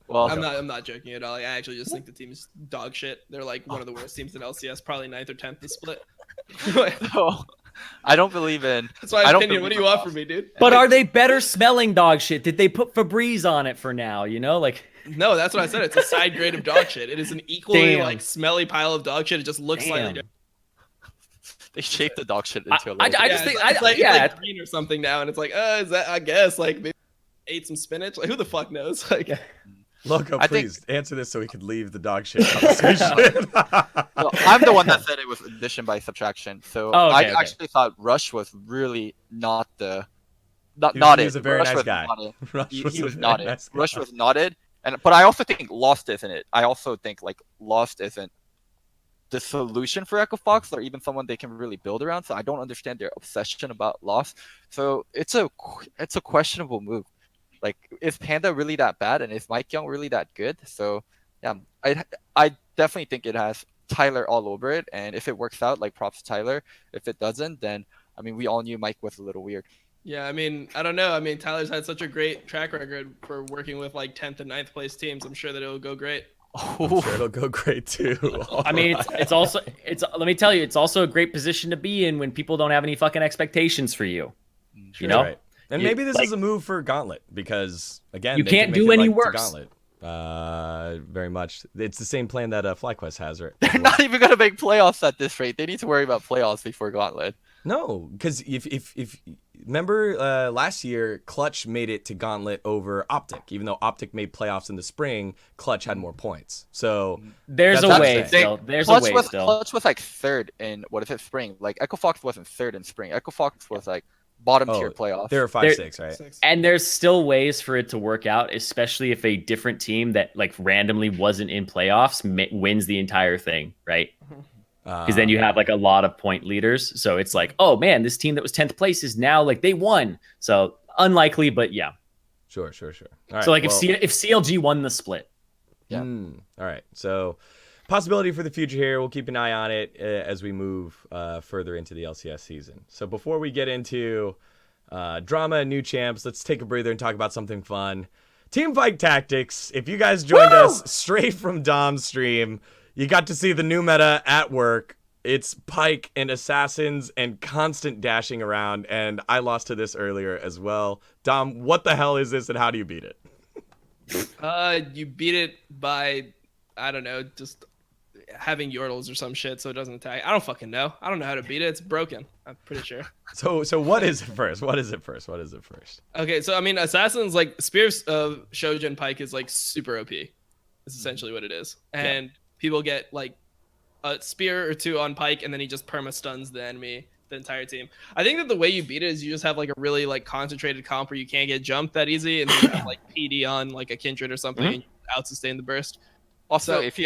Well, I'm not joking at all. Like, I actually just think the team is dog shit. They're like one of the worst teams in LCS, probably 9th or 10th to split. so, I don't believe in. That's my opinion. What do you want from me, dude? But are they better smelling dog shit? Did they put Febreze on it for now? You know, like. No, that's what I said. It's a side grade of dog shit. It is an equally Damn. like smelly pile of dog shit. It just looks slightly different. They shaped the dog shit into a little I bit. just think it's like green or something now, and it's like, is that? I guess like maybe ate some spinach. Like who the fuck knows? Like, Loco, I please answer this so we could leave the dog shit conversation. So I'm the one that said it was addition by subtraction. So I actually thought Rush was really not the not it. He was a very Rush nice was guy. not it. Rush He was a was very not it. nice guy. Rush was not it. But I also think Lost isn't it. I also think like Lost isn't the solution for Echo Fox, or even someone they can really build around. So I don't understand their obsession about Lost. So it's a questionable move. Like, is Panda really that bad, and is Mike Young really that good? So yeah, I definitely think it has Tyler all over it. And if it works out, like, props to Tyler. If it doesn't, then I mean, we all knew Mike was a little weird. yeah, I mean, I don't know. I mean, Tyler's had such a great track record for working with like 10th and 9th place teams. I'm sure that it'll go great. I'm sure it'll go great too. I mean, it's also let me tell you, it's also a great position to be in when people don't have any fucking expectations for you. You know, right. And maybe this is a move for Gauntlet because again, you they can't can make do it any like to worse. Gauntlet. Very much. It's the same plan that FlyQuest has, right? They're not even gonna make playoffs at this rate. They need to worry about playoffs before Gauntlet. No, because if remember last year, Clutch made it to Gauntlet over Optic, even though Optic made playoffs in the spring. Clutch had more points, so there's that's a way what I'm saying. still. There's Clutch a way was, still. Clutch was like third in what is it, spring? Like Echo Fox wasn't third in spring. Echo Fox was like bottom tier playoff. They were 5-6, right? 6. And there's still ways for it to work out, especially if a different team that like randomly wasn't in playoffs wins the entire thing, right? Because then you have like a lot of point leaders. So it's like, oh man, this team that was 10th place is now like they won. So unlikely, but yeah. Sure. All right, So like well, if CLG won the split. Yeah. all right. So possibility for the future here. We'll keep an eye on it as we move further into the LCS season. So before we get into drama and new champs, let's take a breather and talk about something fun. Teamfight Tactics. If you guys joined us straight from Dom's stream, you got to see the new meta at work. It's Pike and Assassins and constant dashing around, and I lost to this earlier as well. Dom, what the hell is this, and how do you beat it? You beat it by, I don't know, just having yordles or some shit so it doesn't attack. I don't fucking know. I don't know how to beat it. It's broken. I'm pretty sure. So what is it first? What is it first? Okay, so I mean, assassins like spears of Shojin Pike is like super OP. Is essentially what it is, and people get like a spear or two on Pike, and then he just perma stuns the enemy, the entire team. I think that the way you beat it is you just have like a really like concentrated comp where you can't get jumped that easy, and then you have like PD on like a Kindred or something, and you out sustain the burst. Also, So- if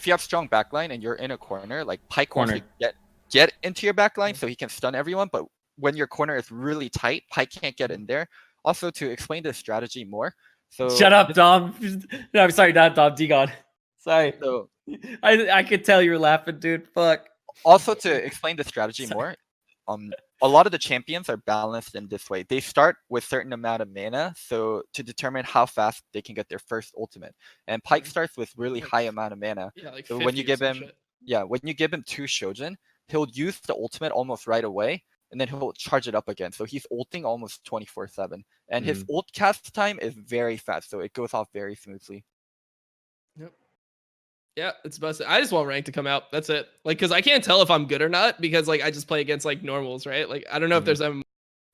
you have strong backline and you're in a corner, like Pike wants to get into your backline so he can stun everyone, but when your corner is really tight, Pike can't get in there. Also, to explain the strategy more, so Shut up, Dom. No, I'm sorry, not Dom. Digon. Sorry. So I could tell you were laughing, dude. Fuck. also to explain the strategy more, a lot of the champions are balanced in this way. They start with certain amount of mana, so to determine how fast they can get their first ultimate. And Pike starts with really high amount of mana. Yeah, like So when you 50 or give some him, shit. when you give him 2 Shojin, he'll use the ultimate almost right away, and then he'll charge it up again. So he's ulting almost 24/7, and his ult cast time is very fast, so it goes off very smoothly. Yeah, it's busted. I just want rank to come out. That's it. Like, cause I can't tell if I'm good or not because like I just play against like normals, right? Like I don't know if there's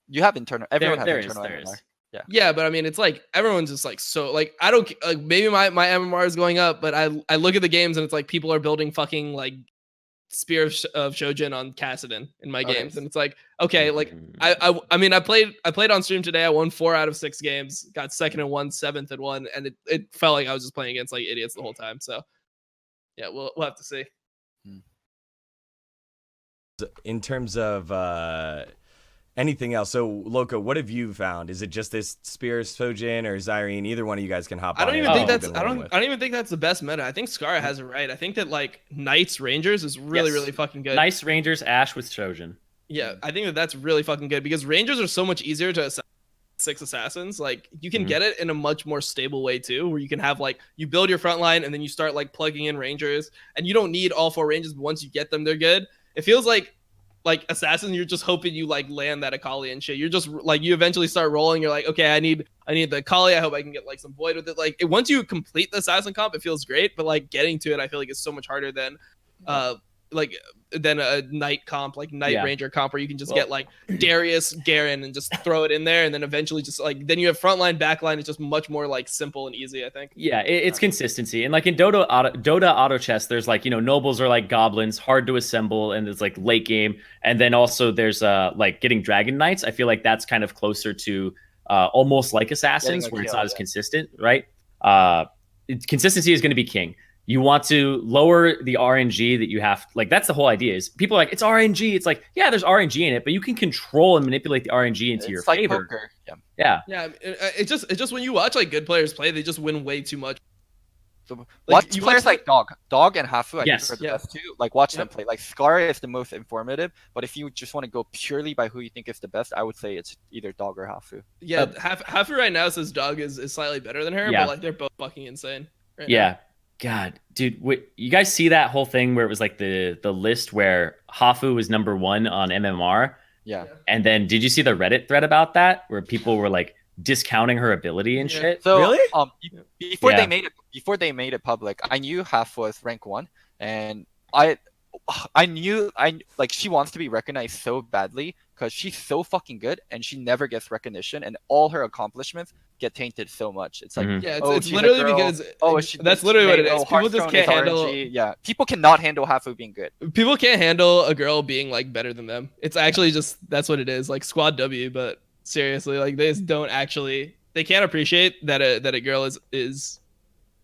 You have internal. Everyone There has is, internal there is. MMR. yeah, but I mean it's like everyone's just like so like I don't like maybe my MMR is going up, but I look at the games and it's like people are building fucking like Spear of Shojin on Kassadin in my Okay. games, and it's like okay, like I mean I played on stream today. I won 4 out of 6 games, got second in 1, seventh in 1, and it felt like I was just playing against like idiots the whole time. So yeah, we'll have to see. In terms of anything else, so Loco, what have you found? Is it just this Spear, Sojin, or Zyrene? Either one of you guys can hop on. I don't it. even What think have that's you been rolling with? I don't even think that's the best meta. I think Scar has it right. I think that like Knights Rangers is really Yes. really fucking good. Nice Rangers, Ash with Trojan. Yeah, I think that that's really fucking good because Rangers are so much easier to assassinate 6 assassins. Like you can get it in a much more stable way too, where you can have like you build your front line and then you start like plugging in Rangers, and you don't need all 4 Rangers, but once you get them, they're good. It feels like assassin, you're just hoping you like land that Akali and shit. You're just like you eventually start rolling. You're like, okay, I need the Akali. I hope I can get like some void with it. Like once you complete the assassin comp, it feels great, but like getting to it, I feel like it's so much harder than than a knight comp, like knight ranger comp, where you can just get like Darius, Garen, and just throw it in there, and then eventually just like then you have frontline, backline. It's just much more like simple and easy, I think. Yeah, it's consistency. And like in Dota auto chess, there's like, nobles are like goblins, hard to assemble, and it's like late game. And then also there's like getting dragon knights. I feel like that's kind of closer to almost like assassins, where it's not as consistent, right? Consistency is going to be king. You want to lower the RNG that you have. Like that's the whole idea. Is people are like, it's RNG. It's like, yeah, there's RNG in it, but you can control and manipulate the RNG into your like favor. Poker. Yeah. It's just when you watch like good players play, they just win way too much. So Like, watch you players watch- like Dog and Hafu. I Yes. think are the best too. Like watch them play. Like Scar is the most informative, but if you just want to go purely by who you think is the best, I would say it's either Dog or Hafu. Yeah, Hafu right now says Dog is slightly better than her, but like they're both fucking insane. Right now. God, dude, you guys see that whole thing where it was like the list where Hafu was number 1 on MMR? Yeah. And then did you see the Reddit thread about that where people were like discounting her ability and shit? So Really? Before Yeah. they made it public, I knew Half was rank 1, and I knew like she wants to be recognized so badly because she's so fucking good and she never gets recognition, and all her accomplishments get tainted so much. It's like Yeah, oh, it's she's a literally girl. because That's literally what it is. Oh, People just Hearthstone can't is handle. RNG. Yeah, people cannot handle Hafu being good. People can't handle a girl being like better than them. It's actually just that's what it is. Like squad W, but seriously, like they just don't actually. They can't appreciate that a girl is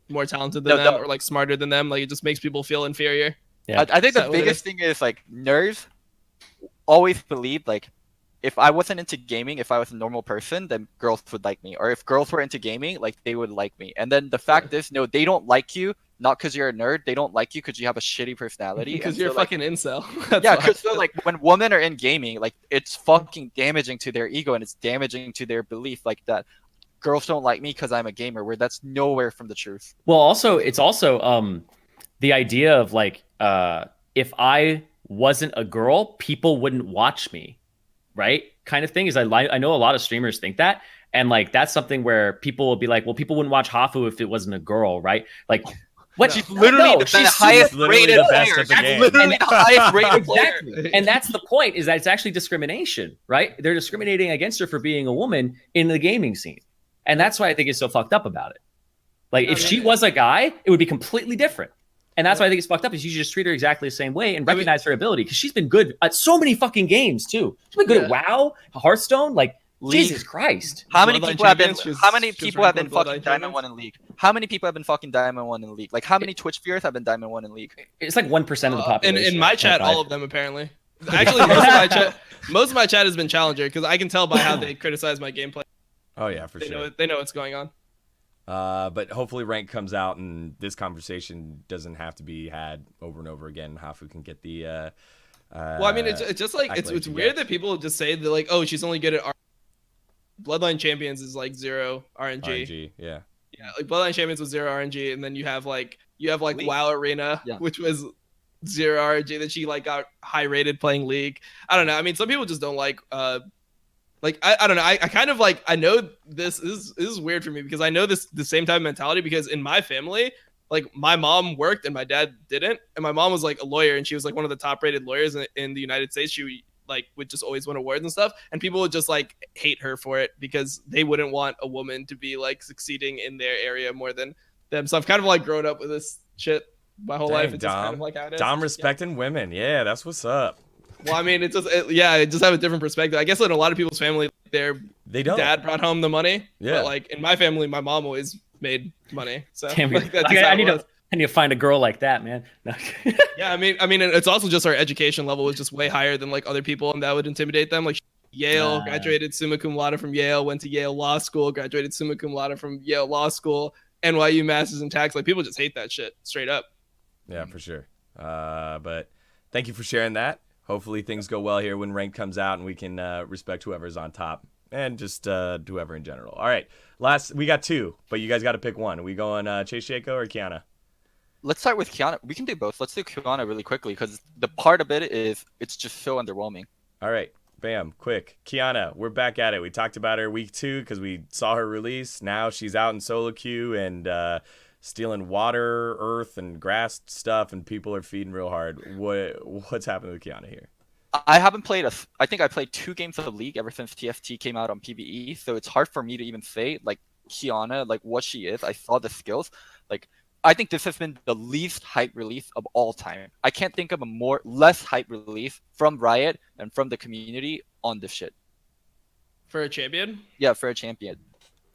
more talented than them or like smarter than them. Like it just makes people feel inferior. Yeah. I think Is that the what it biggest thing is like nerds always believed like if I wasn't into gaming, if I was a normal person, then girls would like me. Or if girls were into gaming, like they would like me. And then the fact is, no, they don't like you, not because you're a nerd. They don't like you because you have a shitty personality. Because And you're so, like, fucking incel. That's yeah, why. because so, like when women are in gaming, like it's fucking damaging to their ego and it's damaging to their belief like that. Girls don't like me because I'm a gamer, where that's nowhere from the truth. Well, also it's also the idea of like if I wasn't a girl, people wouldn't watch me, right? kind of thing. Is I know a lot of streamers think that, and like that's something where people will be like, well, people wouldn't watch Hafu if it wasn't a girl, right? Like. What? She's literally the highest rated player. Literally the highest rated player. Exactly. And that's the point, is that it's actually discrimination, right? They're discriminating against her for being a woman in the gaming scene. And that's why I think it's so fucked up about it. Like, if she was a guy, it would be completely different. And that's why I think it's fucked up, is you should just treat her exactly the same way and recognize her ability, because she's been good at so many fucking games, too. She's been good at WoW, Hearthstone, like, Jesus Christ. How many people have been fucking Diamond 1 in League? How many people have been fucking Diamond 1 in League? Like, how many Twitch viewers have been Diamond 1 in League? It's like 1% of the population. In my chat, all of them, apparently. Actually, most of my chat has been Challenger, because I can tell by how they criticize my gameplay. Oh, yeah, for sure. They know what's going on. But hopefully rank comes out and this conversation doesn't have to be had over and over again. Hafu can get the... well, I mean, it's just like, it's weird that people just say that, like, oh, she's only good at... Bloodline Champions is like 0 RNG. RNG, yeah. Yeah, like Bloodline Champions was 0 RNG, and then you have like WoW Arena, which was 0 RNG. Then she like got high rated playing League. I don't know. I mean, some people just don't like I don't know. I kind of like, I know this is weird for me, because I know the same type of mentality, because in my family, like my mom worked and my dad didn't, and my mom was like a lawyer, and she was like one of the top rated lawyers in the United States. She like would just always win awards and stuff, and people would just like hate her for it, because they wouldn't want a woman to be like succeeding in their area more than them. So I've kind of like grown up with this shit my whole life. It's just kind of like how it is. Dom respecting women, yeah, that's what's up. Well, I mean, it just have a different perspective. I guess in a lot of people's family, their dad brought home the money. Yeah. But like in my family, my mom always made money. So like, I need to find a girl like that, man. No. Yeah, I mean, it's also just our education level is just way higher than like other people, and that would intimidate them. Like Yale, graduated summa cum laude from Yale, went to Yale Law School, graduated summa cum laude from Yale Law School, NYU Masters in Tax. Like people just hate that shit straight up. Yeah, for sure. But thank you for sharing that. Hopefully things go well here when rank comes out, and we can respect whoever's on top, and just whoever in general. All right, we got 2, but you guys got to pick one. Are we going ChaseShaco or Kiana? Let's start with Kiana. We can do both. Let's do Kiana really quickly, because the part of it is it's just so underwhelming. All right, bam, quick. Kiana, we're back at it. We talked about her week 2 because we saw her release. Now she's out in solo queue and stealing water, earth, and grass stuff, and people are feeding real hard. What's happening with Kiana here? I haven't played I think I played 2 games of the League ever since TFT came out on PvE, so it's hard for me to even say like Kiana, like what she is. I saw the skills, like. I think this has been the least hype release of all time. I can't think of a less hype release from Riot and from the community on this shit. For a champion? Yeah, for a champion.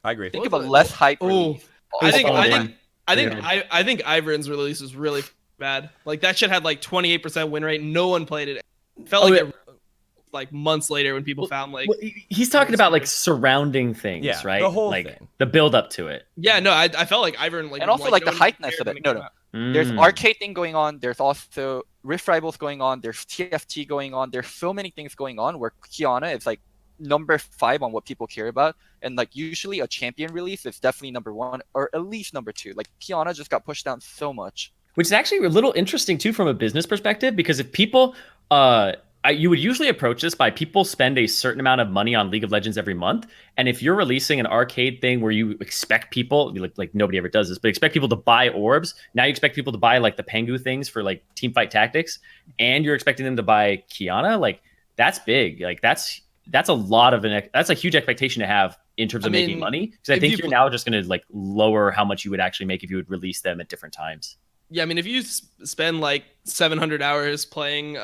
I agree. Think of a less hype release. I think Ivern's release was really bad. Like that shit had like 28% win rate. No one played it. It felt like months later when people found like he's talking about like surrounding things, right? The whole like thing. The build up to it. Yeah, no, I felt like Ivern like, and also like the hypeness of it. No. There's arcade thing going on. There's also Rift Rivals going on. There's TFT going on. There's so many things going on where Kiana is like number 5 on what people care about, and like usually a champion release is definitely number 1 or at least number 2. Like Kiana just got pushed down so much, which is actually a little interesting too from a business perspective, because if people you would usually approach this by people spend a certain amount of money on League of Legends every month. And if you're releasing an arcade thing where you expect people, like nobody ever does this, but expect people to buy orbs. Now you expect people to buy like the Pengu things for like Teamfight Tactics, and you're expecting them to buy Kiana. Like that's big. Like that's a lot of that's a huge expectation to have in terms of making money. Because I think you're now just going to like lower how much you would actually make if you would release them at different times. Yeah, I mean, if you spend like 700 hours playing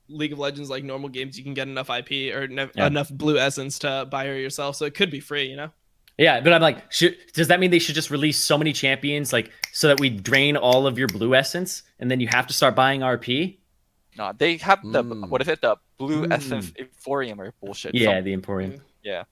League of Legends like normal games, you can get enough IP or enough blue essence to buy her yourself, so it could be free, you know. Yeah, but I'm like, does that mean they should just release so many champions like so that we drain all of your blue essence and then you have to start buying RP? No, they have the what is it, the blue essence Emporium or bullshit. Yeah, the Emporium. Yeah.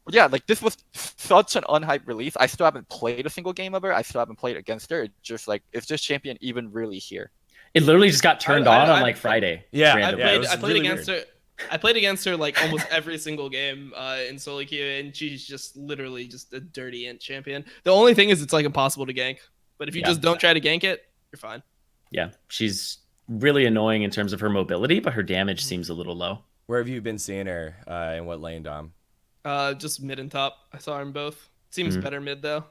But yeah, like this was such an unhyped release. I still haven't played a single game of her. I still haven't played against her. It's just like, is this champion even really here? It literally just got turned on like Friday. Yeah, I played against her. I played against her like almost every single game in solo queue, and she's just literally just a dirty int champion. The only thing is it's like impossible to gank. But if you just don't try to gank it, you're fine. Yeah, she's really annoying in terms of her mobility, but her damage seems a little low. Where have you been seeing her? In what lane, Dom? Just mid and top. I saw her in both. Seems better mid though.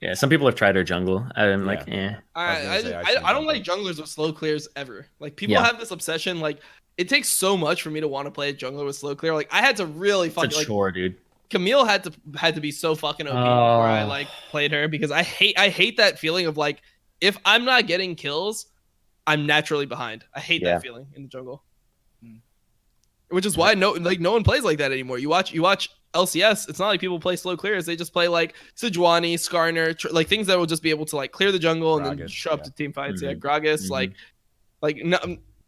Yeah, some people have tried her jungle. I'm like, Yeah. I don't like junglers with slow clears ever. Like people Yeah. have this obsession. Like it takes so much for me to want to play a jungler with slow clear. Like I had to really it's fucking a like chore, dude. Camille had to be so fucking OP before I like played her because I hate that feeling of like if I'm not getting kills, I'm naturally behind. I hate that feeling in the jungle. Which is why no one plays like that anymore. You watch LCS, it's not like people play slow clears. They just play like Sejuani, Skarner, like things that will just be able to like clear the jungle and then show up to team fights. Yeah, Gragas, no,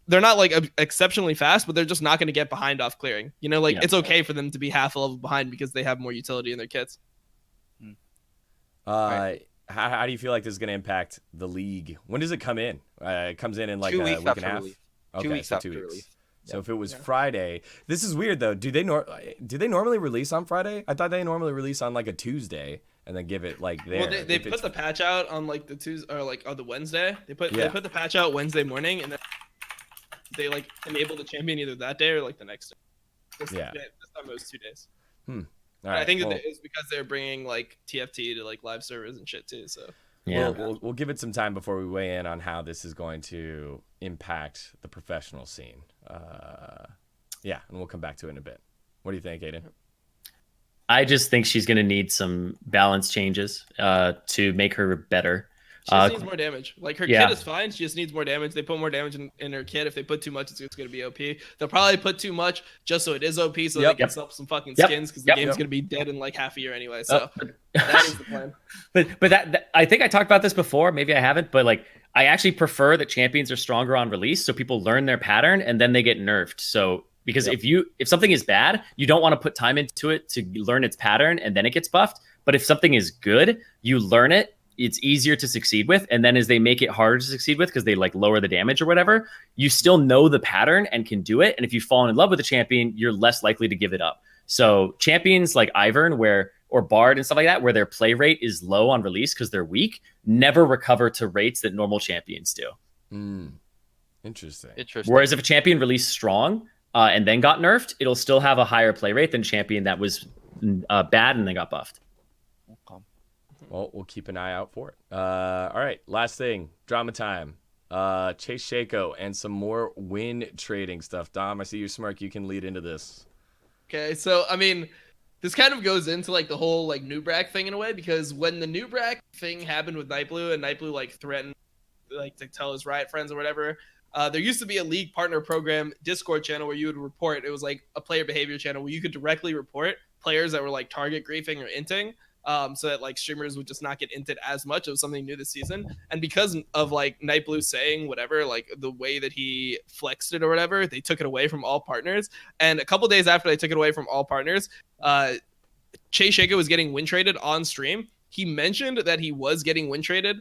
they're not like exceptionally fast, but they're just not going to get behind off clearing. You know, like it's okay for them to be half a level behind because they have more utility in their kits. How do you feel like this is going to impact the league? When does it come in? It comes in like 2 a week week and a half. release. Okay, 2 weeks so after 2 weeks. release. So if it was Friday, this is weird though. Do they normally release on Friday? I thought they normally release on like a Tuesday and then give it like there. Well, they put the patch out on like the Tuesday or like on the Wednesday. They put the patch out Wednesday morning and then they like enable the champion either that day or like the next day. This time it was 2 days. All right, I think it's because they're bringing like TFT to like live servers and shit too. So yeah, we'll give it some time before we weigh in on how this is going to impact the professional scene. And we'll come back to it in a bit. What do you think, Aiden? I just think she's going to need some balance changes to make her better. She just needs more damage. Like her kit is fine. She just needs more damage. They put more damage in her kit. If they put too much, it's going to be OP. They'll probably put too much just so it is OP, so they can sell some fucking skins because the game's going to be dead in like half a year anyway. So that is the plan. But that I think I talked about this before. Maybe I haven't. But like I actually prefer that champions are stronger on release, so people learn their pattern and then they get nerfed. So because if something is bad, you don't want to put time into it to learn its pattern and then it gets buffed. But if something is good, you learn it. It's easier to succeed with. And then as they make it harder to succeed with, because they like lower the damage or whatever, you still know the pattern and can do it. And if you've fallen in love with a champion, you're less likely to give it up. So champions like Ivern or Bard and stuff like that, where their play rate is low on release because they're weak, never recover to rates that normal champions do. Interesting. Whereas if a champion released strong and then got nerfed, it'll still have a higher play rate than a champion that was bad and then got buffed. Well, we'll keep an eye out for it. All right, last thing, drama time. ChaseShaco and some more win trading stuff. Dom, I see you smirk. You can lead into this. Okay, so I mean, this kind of goes into like the whole like Nubrak thing in a way because when the Nubrak thing happened with Nightblue and Nightblue like threatened like to tell his Riot friends or whatever, there used to be a league partner program Discord channel where you would report. It was like a player behavior channel where you could directly report players that were like target griefing or inting. So that like streamers would just not get inted as much. It was something new this season. And because of like Nightblue saying whatever, like the way that he flexed it or whatever, they took it away from all partners. And a couple days after they took it away from all partners, ChaseShaco was getting win traded on stream. He mentioned that he was getting win traded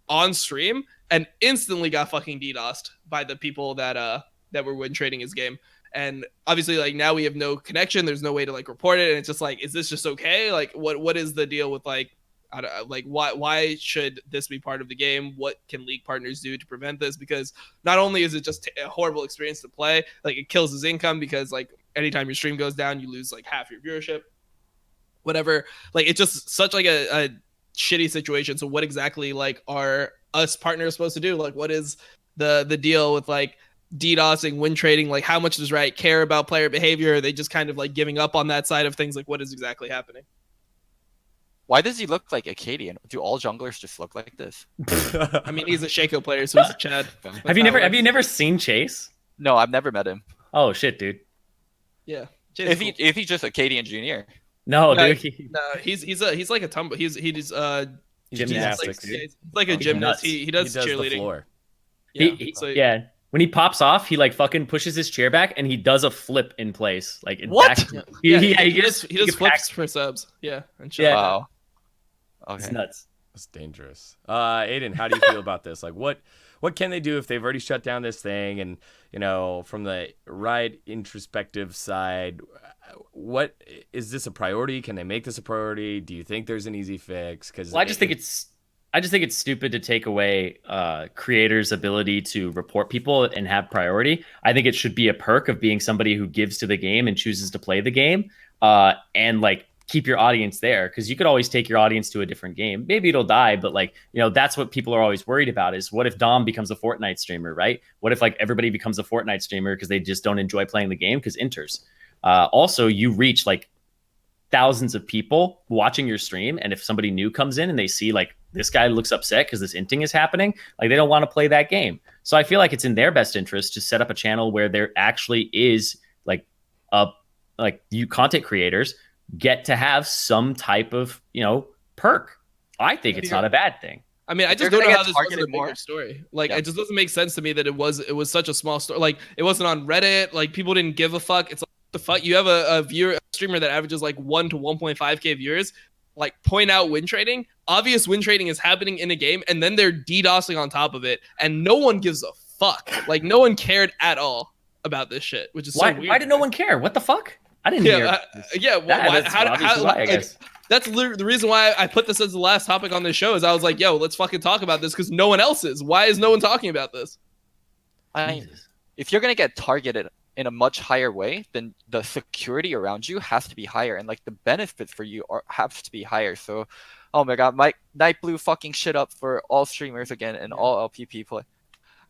on stream and instantly got fucking DDoSed by the people that were win trading his game. And obviously, like now we have no connection. There's no way to like report it, and it's just like, is this just okay? Like, what is the deal with like, I don't, like why should this be part of the game? What can league partners do to prevent this? Because not only is it just a horrible experience to play, like it kills his income because like anytime your stream goes down, you lose like half your viewership, whatever. Like it's just such like a shitty situation. So what exactly like are us partners supposed to do? Like what is the deal with like DDoSing, win trading? Like how much does Riot care about player behavior? Are they just kind of like giving up on that side of things? Like what is exactly happening? Why does he look like Acadian? Do all junglers just look like this? I mean, he's a Shaco player, so he's a Chad. Have you never seen Chase? No, I've never met him. Oh shit, dude. Yeah. If he's just Acadian Junior. No, no, dude. No, he's like a tumble. He's Gymnastics. He's like a gymnast. He does cheerleading. The floor. Yeah. When he pops off, he like fucking pushes his chair back and he does a flip in place. Like what? He does flips for subs. Yeah. And shit. Yeah. Wow. Okay. It's nuts. That's dangerous. Aiden, how do you feel about this? Like what can they do if they've already shut down this thing? And you know, from the Riot introspective side, what is this a priority? Can they make this a priority? Do you think there's an easy fix? Because I just think I just think it's stupid to take away creators' ability to report people and have priority. I think it should be a perk of being somebody who gives to the game and chooses to play the game, and like keep your audience there, because you could always take your audience to a different game. Maybe it'll die, but like, you know, that's what people are always worried about is what if Dom becomes a Fortnite streamer, right? What if like everybody becomes a Fortnite streamer because they just don't enjoy playing the game because inters. Also, you reach like thousands of people watching your stream, and if somebody new comes in and they see like this guy looks upset because this inting is happening, like they don't want to play that game. So I feel like it's in their best interest to set up a channel where there actually is like you content creators get to have some type of, you know, perk. I think it's not a bad thing. I mean, I just don't know how this wasn't a bigger story. Like, it just doesn't make sense to me that it was such a small story. Like, it wasn't on Reddit. Like, people didn't give a fuck. It's like, the fuck? You have a streamer that averages like 1 to 1.5k viewers. Like, point out win trading. Obvious win trading is happening in a game, and then they're DDoSing on top of it, and no one gives a fuck. Like, no one cared at all about this shit, which is so weird. Why did no one care? What the fuck? I didn't hear. I guess. That's the reason why I put this as the last topic on this show. Is I was like, yo, let's fucking talk about this because no one else is. Why is no one talking about this? If you're gonna get targeted in a much higher way, then the security around you has to be higher, and like the benefits for you have to be higher. So, oh my god, Mike Nightblue fucking shit up for all streamers again and all LPP play.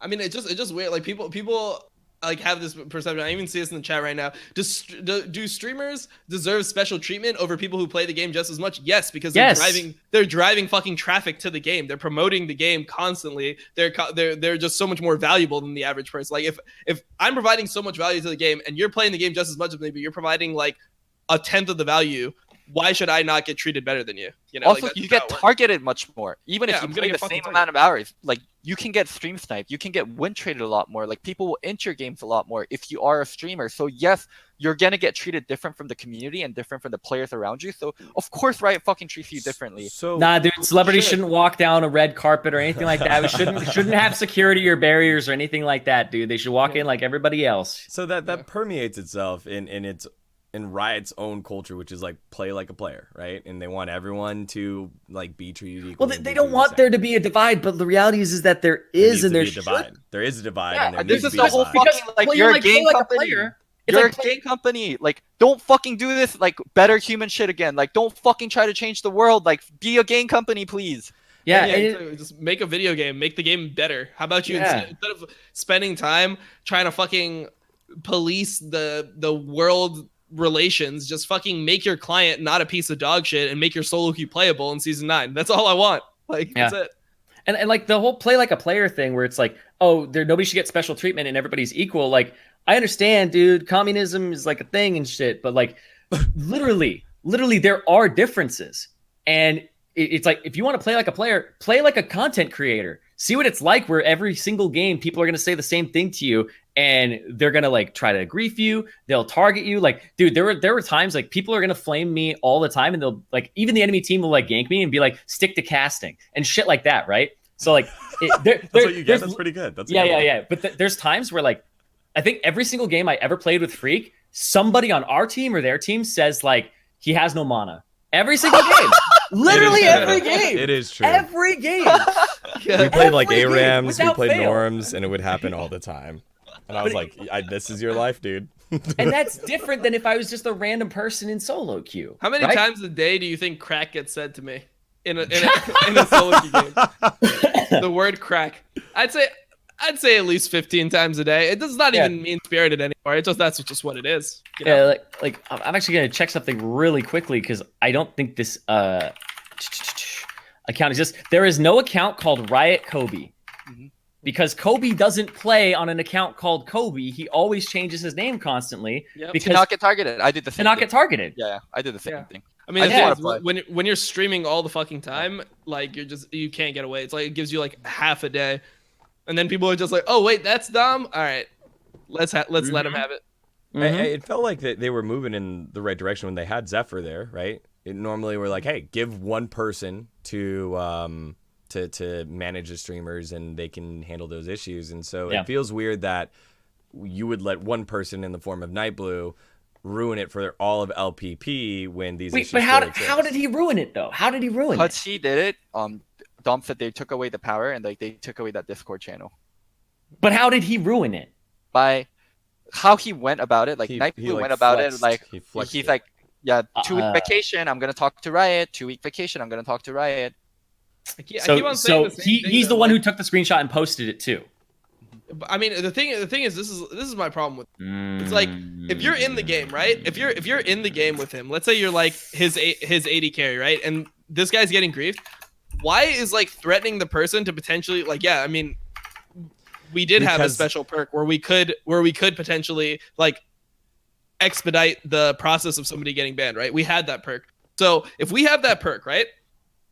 I mean, it's just weird. Like people like have this perception. I even see this in the chat right now. Do streamers deserve special treatment over people who play the game just as much? Yes, because they're driving fucking traffic to the game. They're promoting the game constantly. They're just so much more valuable than the average person. Like if I'm providing so much value to the game and you're playing the game just as much as me, but you're providing like a tenth of the value, why should I not get treated better than you? You know, also, you get targeted much more. Even if you play the same amount of hours, like you can get stream sniped, you can get win traded a lot more. Like people will enter games a lot more if you are a streamer. So yes, you're gonna get treated different from the community and different from the players around you. So of course, Riot fucking treats you differently. So nah, dude, celebrities shouldn't walk down a red carpet or anything like that. We shouldn't have security or barriers or anything like that, dude. They should walk in like everybody else. So that permeates itself in Riot's own culture, which is like play like a player, right? And they want everyone to like be treated equally. Well, they don't want there to be a divide, but the reality is that there is, and there's a divide. There is a divide. Yeah, and there this needs is to be the a whole divide. fucking like you're a game company. You're a game company. Like, don't fucking do this like better human shit again. Like, don't fucking try to change the world. Like, be a game company, please. Yeah, just make a video game, make the game better. How about you instead of spending time trying to fucking police the world relations, just fucking make your client not a piece of dog shit and make your solo queue playable in season 9. That's all I want. Like, that's it. And like the whole play like a player thing where it's like, oh, nobody should get special treatment and everybody's equal. Like, I understand, dude, communism is like a thing and shit, but like literally there are differences. And it's like, if you want to play like a player, play like a content creator. See what it's like where every single game people are going to say the same thing to you and they're going to like try to grief you. They'll target you. Like, dude, there were times like people are going to flame me all the time and they'll like, even the enemy team will like gank me and be like, stick to casting and shit like that. Right. So like, that's what you get. That's pretty good. That's yeah. But there's times where like, I think every single game I ever played with Freak, somebody on our team or their team says like, he has no mana. Every single game. Literally every game. It is true. Every game. We played like ARAMs, we played Norms, and it would happen all the time. And I was like, this is your life, dude. And that's different than if I was just a random person in solo queue. How many times a day do you think crack gets said to me in a solo queue game? The word crack. I'd say at least 15 times a day. It does not even mean spirited anymore. That's just what it is. You know? Yeah, like I'm actually gonna check something really quickly because I don't think this account exists. There is no account called Riot Kobe. Because Kobe doesn't play on an account called Kobe. He always changes his name constantly. Because to not get targeted. I did the same thing. To not get targeted. Yeah, I did the same thing. I mean, when you're streaming all the fucking time, like you can't get away. It's like it gives you like half a day. And then people are just like, "Oh wait, that's Dom. All right, let's let him have it." It felt like they were moving in the right direction when they had Zephyr there, right? It normally we're like, "Hey, give one person to manage the streamers, and they can handle those issues." And so it feels weird that you would let one person in the form of Nightblue ruin it for all of LPP when these issues. But how did he ruin it though? How did he ruin it? He did it. Dom said they took away the power and like they took away that Discord channel. But how did he ruin it? By how he went about it, like He, Nightblue like, went about flexed. it, like He flexed he's it. like, yeah, 2-week vacation, I'm gonna talk to Riot. 2-week vacation, I'm gonna talk to Riot. I keep So, on saying the same thing, he's the though, one like, who took the screenshot and posted it too. I mean, the thing is, this is my problem with. It's like if you're in the game, right? If you're in the game with him, let's say you're like his AD carry, right? And this guy's getting griefed. Why is like threatening the person to potentially like? Yeah, I mean, we did have a special perk where we could potentially like expedite the process of somebody getting banned, right? We had that perk. So if we have that perk, right?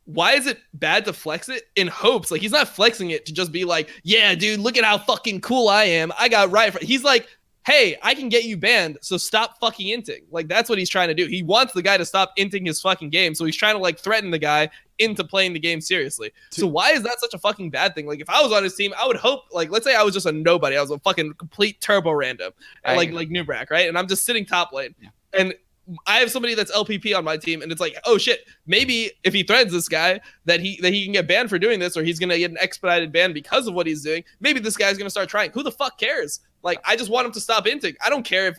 Why is it bad to flex it in hopes? Like, he's not flexing it to just be like, yeah, dude, look at how fucking cool I am. I got Riot. He's like, hey, I can get you banned, so stop fucking inting. Like, that's what he's trying to do. He wants the guy to stop inting his fucking game, so he's trying to, like, threaten the guy into playing the game seriously. So why is that such a fucking bad thing? Like, if I was on his team, I would hope, like, let's say I was just a nobody. I was a fucking complete turbo random, like Nubrak, right? And I'm just sitting top lane. Yeah. And I have somebody that's LPP on my team, and it's like, oh shit, maybe if he threatens this guy that he can get banned for doing this, or he's gonna get an expedited ban because of what he's doing. Maybe this guy's gonna start trying. Who the fuck cares? Like, I just want him to stop inting. I don't care if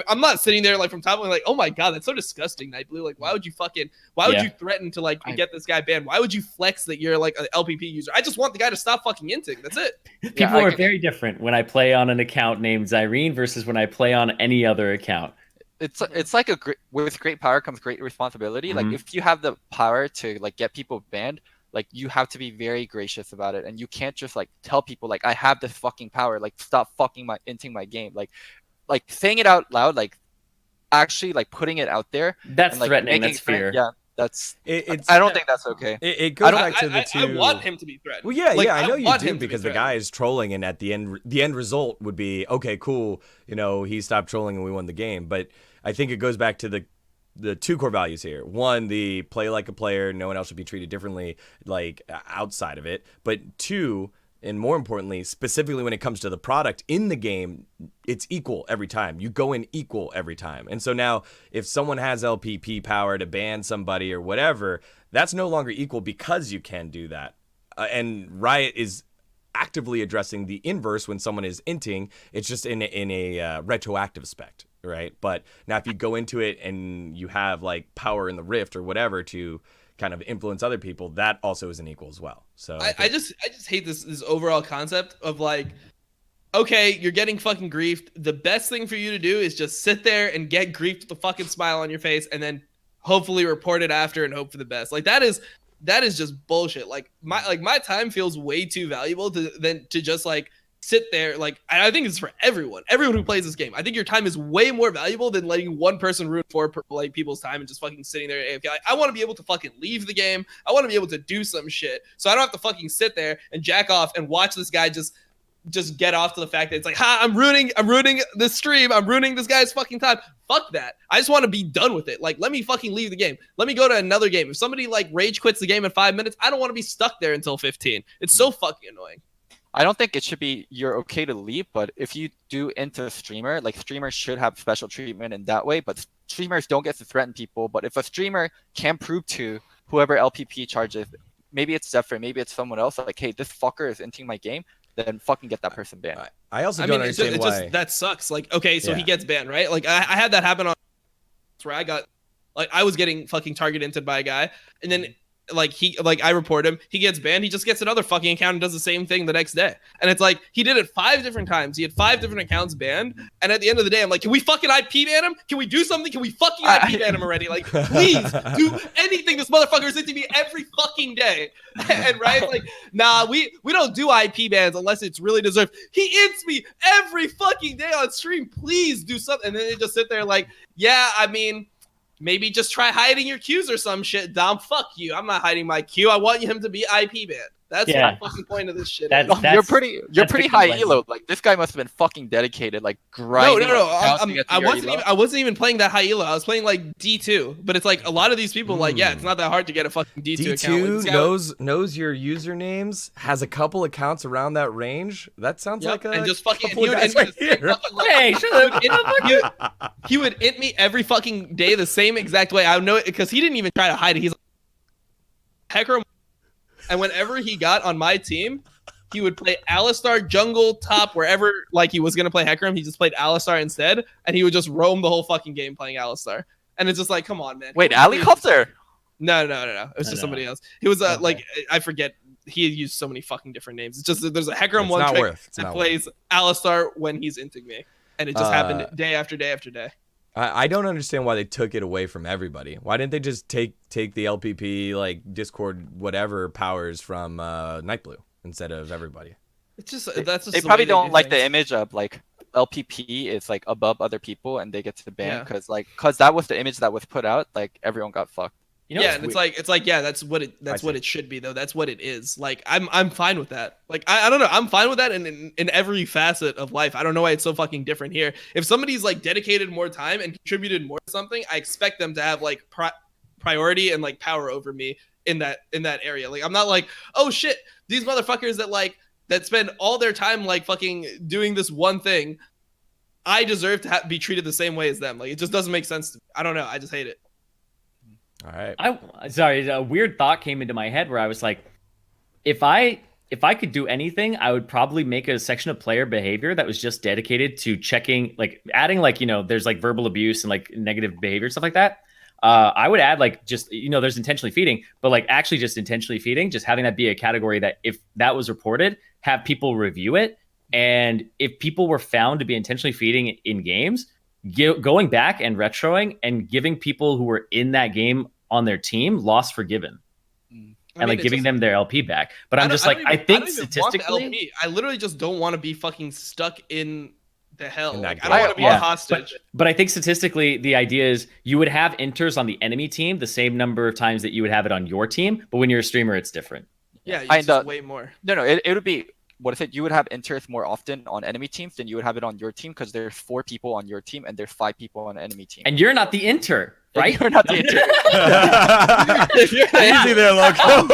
I'm not sitting there like from top lane like, oh my god, that's so disgusting, Nightblue. Like, why would you threaten to like get this guy banned? Why would you flex that you're like an LPP user? I just want the guy to stop fucking inting. That's it. People are very different when I play on an account named Zyrene versus when I play on any other account. It's like with great power comes great responsibility. Like, if you have the power to like get people banned, like, you have to be very gracious about it, and you can't just like tell people like, I have this fucking power, like, stop fucking inting my game. Like saying it out loud, like actually like putting it out there. That's and, like, threatening. That's fear. Yeah. I don't think that's okay. It goes back to the two. I want him to be threatened. Well, yeah, like, I know you do, because the threatened. guy is trolling, and at the end result would be, okay, cool, he stopped trolling and we won the game. But I think it goes back to the two core values here. One, the play like a player, no one else should be treated differently, like, outside of it. But two, and more importantly, specifically when it comes to the product in the game, it's equal every time. You go in equal every time. And so now if someone has LPP power to ban somebody or whatever, that's no longer equal because you can do that. And Riot is actively addressing the inverse when someone is inting. It's just in a retroactive spec, right? But now if you go into it and you have like power in the rift or whatever to kind of influence other people, that also isn't equal as well. So I just hate this overall concept of like, okay, you're getting fucking griefed. The best thing for you to do is just sit there and get griefed with a fucking smile on your face, and then hopefully report it after and hope for the best. Like, that is just bullshit. Like my time feels way too valuable to just like sit there. Like, I think it's for everyone who plays this game. I think your time is way more valuable than letting one person ruin four like people's time and just fucking sitting there AFK. Like, I want to be able to fucking leave the game. I want to be able to do some shit, so I don't have to fucking sit there and jack off and watch this guy just get off to the fact that it's like, I'm ruining this stream. I'm ruining this guy's fucking time. Fuck that. I just want to be done with it. Like, let me fucking leave the game. Let me go to another game. If somebody like rage quits the game in 5 minutes, I don't want to be stuck there until 15. It's so fucking annoying. I don't think it should be you're okay to leave, but if you do into a streamer, like, streamers should have special treatment in that way, but streamers don't get to threaten people. But if a streamer can prove to whoever LPP charges, maybe it's Zephyr, maybe it's someone else, like, hey, this fucker is inting my game, then fucking get that person banned. I also don't understand why. Just, that sucks. Like, okay, so he gets banned, right? Like, I had that happen on where I got, like, I was getting fucking targeted by a guy, and then I report him, he gets banned, he just gets another fucking account and does the same thing the next day. And it's like, he did it 5 different times. He had 5 different accounts banned. And at the end of the day, I'm like, can we fucking IP ban him? Can we do something? Can we fucking IP ban him already? Like, please do anything. This motherfucker is into me every fucking day. And right, like, nah, we don't do IP bans unless it's really deserved. He ints me every fucking day on stream. Please do something. And then they just sit there like, yeah, I mean, maybe just try hiding your Qs or some shit, Dom. Fuck you. I'm not hiding my Q. I want him to be IP banned. That's what the fucking point of this shit is. You're pretty high elo. Like, this guy must have been fucking dedicated, like, grinding. No. I wasn't even playing that high elo. I was playing like D2. But it's like a lot of these people, like, yeah, it's not that hard to get a fucking D2 account. D2 knows your usernames, has a couple accounts around that range. That sounds like a. And just fucking. He would int me every fucking day the same exact way. I know it because he didn't even try to hide it. He's like, Hecker. And whenever he got on my team, he would play Alistar jungle top wherever like he was gonna play Hecarim. He just played Alistar instead, and he would just roam the whole fucking game playing Alistar. And it's just like, come on, man. Wait, Helicopter? No. It was just somebody else. He was like, I forget. He had used so many fucking different names. It's just that there's a Hecarim one trick that plays Alistar when he's inting me, and it just happened day after day after day. I don't understand why they took it away from everybody. Why didn't they just take the LPP, like Discord, whatever powers from Nightblue instead of everybody? It's just that's just they probably don't like the image of like LPP is like above other people and they get to ban because that was the image that was put out. Like everyone got fucked. You know, yeah, and it's like yeah, that's what it should be though. That's what it is. Like I'm fine with that. Like I don't know, I'm fine with that in every facet of life. I don't know why it's so fucking different here. If somebody's like dedicated more time and contributed more to something, I expect them to have like priority and like power over me in that area. Like I'm not like, oh shit, these motherfuckers that spend all their time like fucking doing this one thing, I deserve to be treated the same way as them. Like it just doesn't make sense to me. I don't know. I just hate it. All right. A weird thought came into my head where I was like, if I could do anything, I would probably make a section of player behavior that was just dedicated to checking, like adding like, there's like verbal abuse and like negative behavior, stuff like that. I would add like just, there's intentionally feeding, but like actually just intentionally feeding, just having that be a category that if that was reported, have people review it. And if people were found to be intentionally feeding in games, going back and retroing and giving people who were in that game on their team loss forgiven. And like giving them their LP back. But I'm just like, I think statistically, I literally just don't want to be fucking stuck in the hell. Like, I don't want to be a hostage. But I think statistically, the idea is you would have inters on the enemy team the same number of times that you would have it on your team. But when you're a streamer, it's different. Yeah, it's just way more. No, it would be. What is it? You would have inters more often on enemy teams than you would have it on your team because there's 4 people on your team and there's 5 people on an enemy team. And you're not the inter, right? You're not the inter. Easy there, Loco.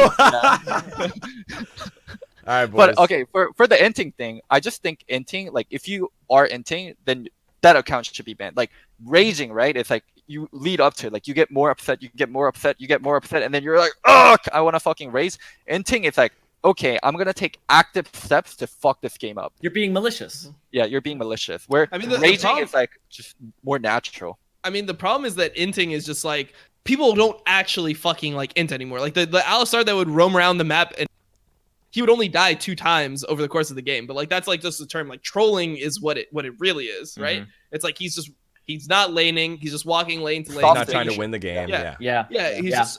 All right, boys. But okay, for the inting thing, I just think inting, like if you are inting, then that account should be banned. Like raging, right? It's like you lead up to it. Like you get more upset, you get more upset, and then you're like, oh, I want to fucking raise. Inting, it's like, okay, I'm going to take active steps to fuck this game up. You're being malicious. Yeah, you're being malicious. Where raging is like just more natural. I mean, the problem is that inting is just like, people don't actually fucking like int anymore. Like the Alistar that would roam around the map and he would only die 2 times over the course of the game. But like, that's like just the term, like trolling is what it really is, right? Mm-hmm. It's like, he's not laning. He's just walking lane to lane. He's not trying to win the game. Yeah.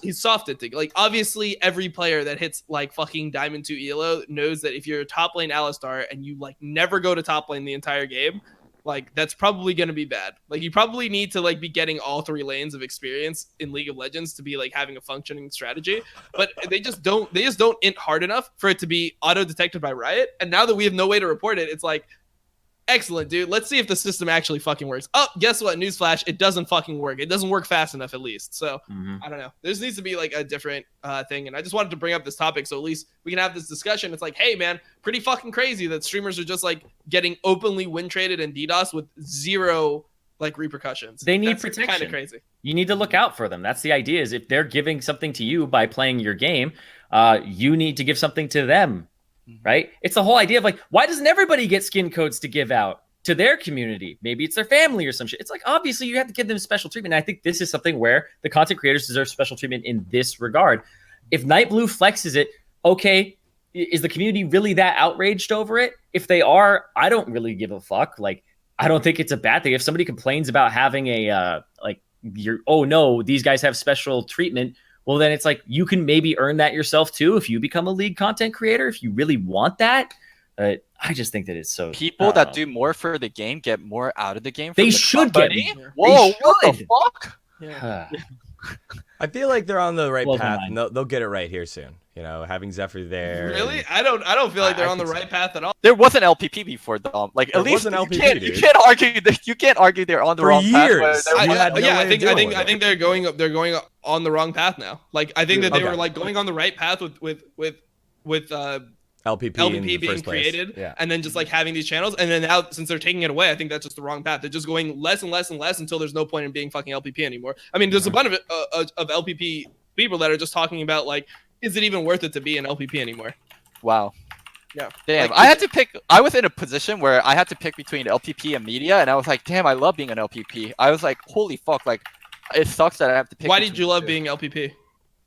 He's soft inting. Like obviously every player that hits like fucking Diamond 2 ELO knows that if you're a top lane Alistar and you like never go to top lane the entire game, like that's probably going to be bad. Like you probably need to like be getting all 3 lanes of experience in League of Legends to be like having a functioning strategy. But they just don't int hard enough for it to be auto detected by Riot. And now that we have no way to report it, it's like, excellent, dude. Let's see if the system actually fucking works. Oh, guess what? Newsflash, it doesn't fucking work. It doesn't work fast enough, at least. So, I don't know. There needs to be, like, a different thing. And I just wanted to bring up this topic so at least we can have this discussion. It's like, hey, man, pretty fucking crazy that streamers are just, like, getting openly win traded and DDoS with 0, like, repercussions. They need protection. Kind of crazy. You need to look out for them. That's the idea, is if they're giving something to you by playing your game, you need to give something to them. Right? It's the whole idea of like, why doesn't everybody get skin codes to give out to their community? Maybe it's their family or some shit. It's like, obviously you have to give them special treatment. And I think this is something where the content creators deserve special treatment in this regard. If Nightblue flexes it, okay, is the community really that outraged over it? If they are, I don't really give a fuck. Like, I don't think it's a bad thing. If somebody complains about having a, oh no, these guys have special treatment, well, then it's like you can maybe earn that yourself too if you become a league content creator, if you really want that. I just think that it's so... People that do more for the game get more out of the game. They should get more. Whoa, what the fuck? Yeah. I feel like they're on the right path. And they'll get it right here soon. Having Zephyr there. Really? I don't feel like they're on the right path at all. There was an LPP before, Dom. Like at least you can't argue they're on the wrong years. path. I think they're going on the wrong path now. Like I think that they were like going on the right path with LPP being created, and then just like having these channels, and then now since they're taking it away, I think that's just the wrong path. They're just going less and less and less until there's no point in being fucking LPP anymore. I mean, there's a bunch of LPP people that are just talking about like is it even worth it to be an LPP anymore? Wow. Yeah. Damn, Like, I had to pick. I was in a position where I had to pick between LPP and media, and I was like, damn, I love being an LPP. I was like, holy fuck, like, it sucks that I have to pick. Why did between you love the two. being LPP?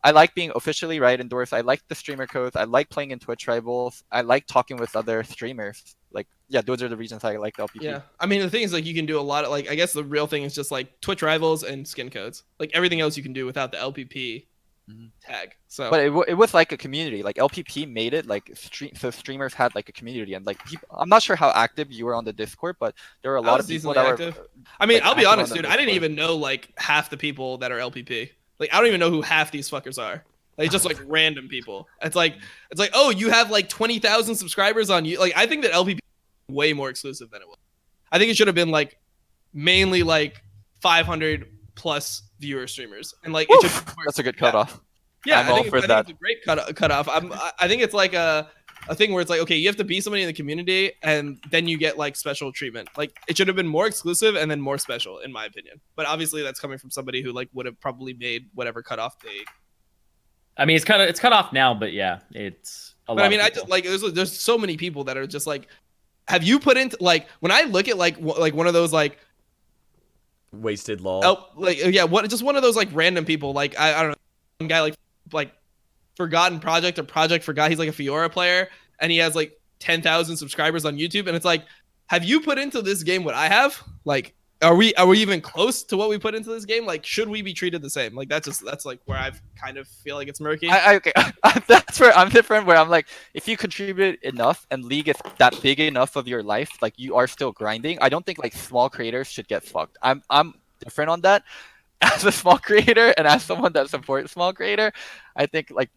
I like being officially endorsed. I like the streamer codes. I like playing in Twitch rivals. I like talking with other streamers. Like, yeah, those are the reasons I like the LPP. Yeah, I mean the thing is like you can do a lot of like I guess the real thing is just like Twitch rivals and skin codes. Like everything else you can do without the LPP tag. So, But it was like a community. Like LPP made it like so streamers had like a community, and like people, I'm not sure how active you were on the Discord, but there were a I lot was of people decently that active. were. I mean, like, I'll be active honest, on the dude. I didn't Discord. even know like half the people that are LPP. Like I don't even know who half these fuckers are. Like just like random people. It's like oh you have like 20,000 subscribers on you. Like I think that LPP is way more exclusive than it was. I think it should have been like mainly like 500 plus viewer streamers and like it should, That's a good cutoff. yeah, I'm all for I think that. it's a great cutoff. I think it's like a thing where it's like, okay, you have to be somebody in the community and then you get like special treatment. Like it should have been more exclusive and then more special, in my opinion. But obviously that's coming from somebody who like would have probably made whatever cutoff they. I mean, it's cut off now, but yeah, it's a lot. But I mean, of I people. just like there's so many people that are just like, have you put into like when I look at like one of those like Wasted lol. oh like yeah what just one of those like random people like I don't know some guy like Forgotten Project or Project Forgot, he's like a Fiora player and he has like 10,000 subscribers on YouTube and it's like, have you put into this game what I have? Like are we even close to what we put into this game? Like should we be treated the same? Like that's like where I've kind of feel like it's murky. Okay, that's where I'm different. Where I'm like, if you contribute enough and League is that big enough of your life, like you are still grinding. I don't think like small creators should get fucked. I'm different on that. As a small creator and as someone that supports small creator, I think like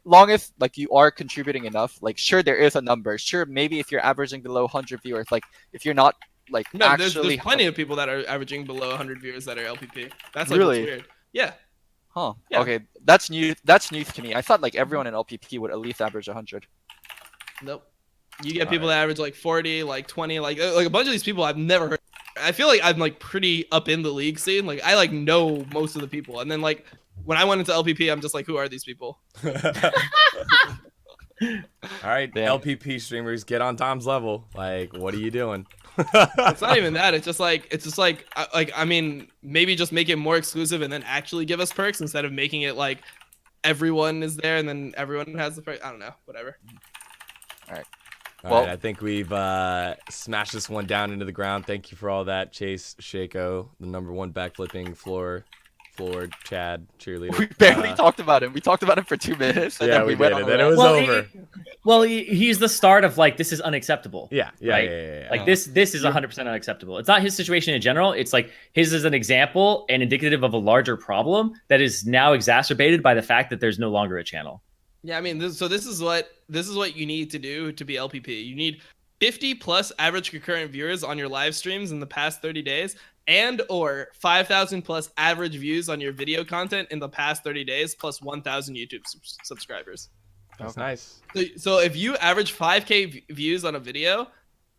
long as like you are contributing enough, like sure there is a number. Sure, maybe if you're averaging below 100 viewers, like if you're not like No, actually there's plenty of people that are averaging below 100 viewers that are LPP. That's like Really? what's weird. Yeah. Huh. Yeah. Okay, that's new. That's news to me. I thought like everyone in LPP would at least average 100. Nope. You get people that average like 40, like 20, like a bunch of these people I've never heard. I feel like I'm like pretty up in the League scene. Like I like know most of the people, and then like when I went into LPP, I'm just like, who are these people? All right, Damn. LPP streamers, get on Dom's level. Like, what are you doing? It's not even that. It's just like I mean, maybe just make it more exclusive and then actually give us perks instead of making it like everyone is there and then everyone has the perk. I don't know, whatever. All right, I think we've smashed this one down into the ground. Thank you for all that, ChaseShaco, the #1 backflipping floor Chad cheerleader. We barely talked about him. We talked about him for 2 minutes. And Yeah, then we went did, on and a then it rant. was over. He's the start of like this is unacceptable. Yeah, right? Like yeah. this is 100% unacceptable. It's not his situation in general. It's like his is an example and indicative of a larger problem that is now exacerbated by the fact that there's no longer a channel. Yeah, I mean, this is what you need to do to be LPP. You need 50 plus average concurrent viewers on your live streams in the past 30 days, and or 5,000 plus average views on your video content in the past 30 days, plus 1,000 YouTube subscribers. That's nice. So if you average 5K views on a video,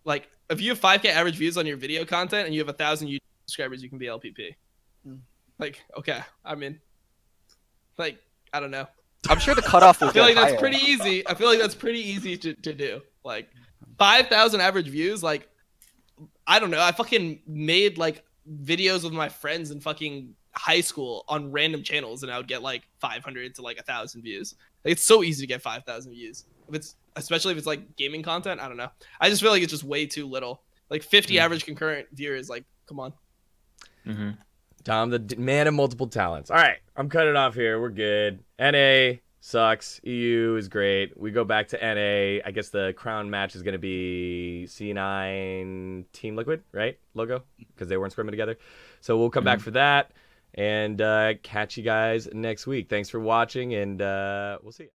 like if you have 5K average views on your video content and you have 1,000 YouTube subscribers, you can be LPP. Like, okay, I mean, like, I don't know. I'm sure the cutoff will I feel like get that's higher. pretty easy. I feel like that's pretty easy to do. Like 5,000 average views. Like, I don't know. I fucking made like videos with my friends in fucking high school on random channels, and I would get like 500 to like 1,000 views. Like, it's so easy to get 5,000 views. Especially if it's like gaming content. I don't know. I just feel like it's just way too little. Like 50 average concurrent viewers. Like, come on. Mm-hmm. Dom, the man of multiple talents. All right, I'm cutting it off here. We're good. NA sucks. EU is great. We go back to NA. I guess the crown match is going to be C9 Team Liquid, right? Logo? Because they weren't scrimming together. So we'll come back for that and catch you guys next week. Thanks for watching, and we'll see you.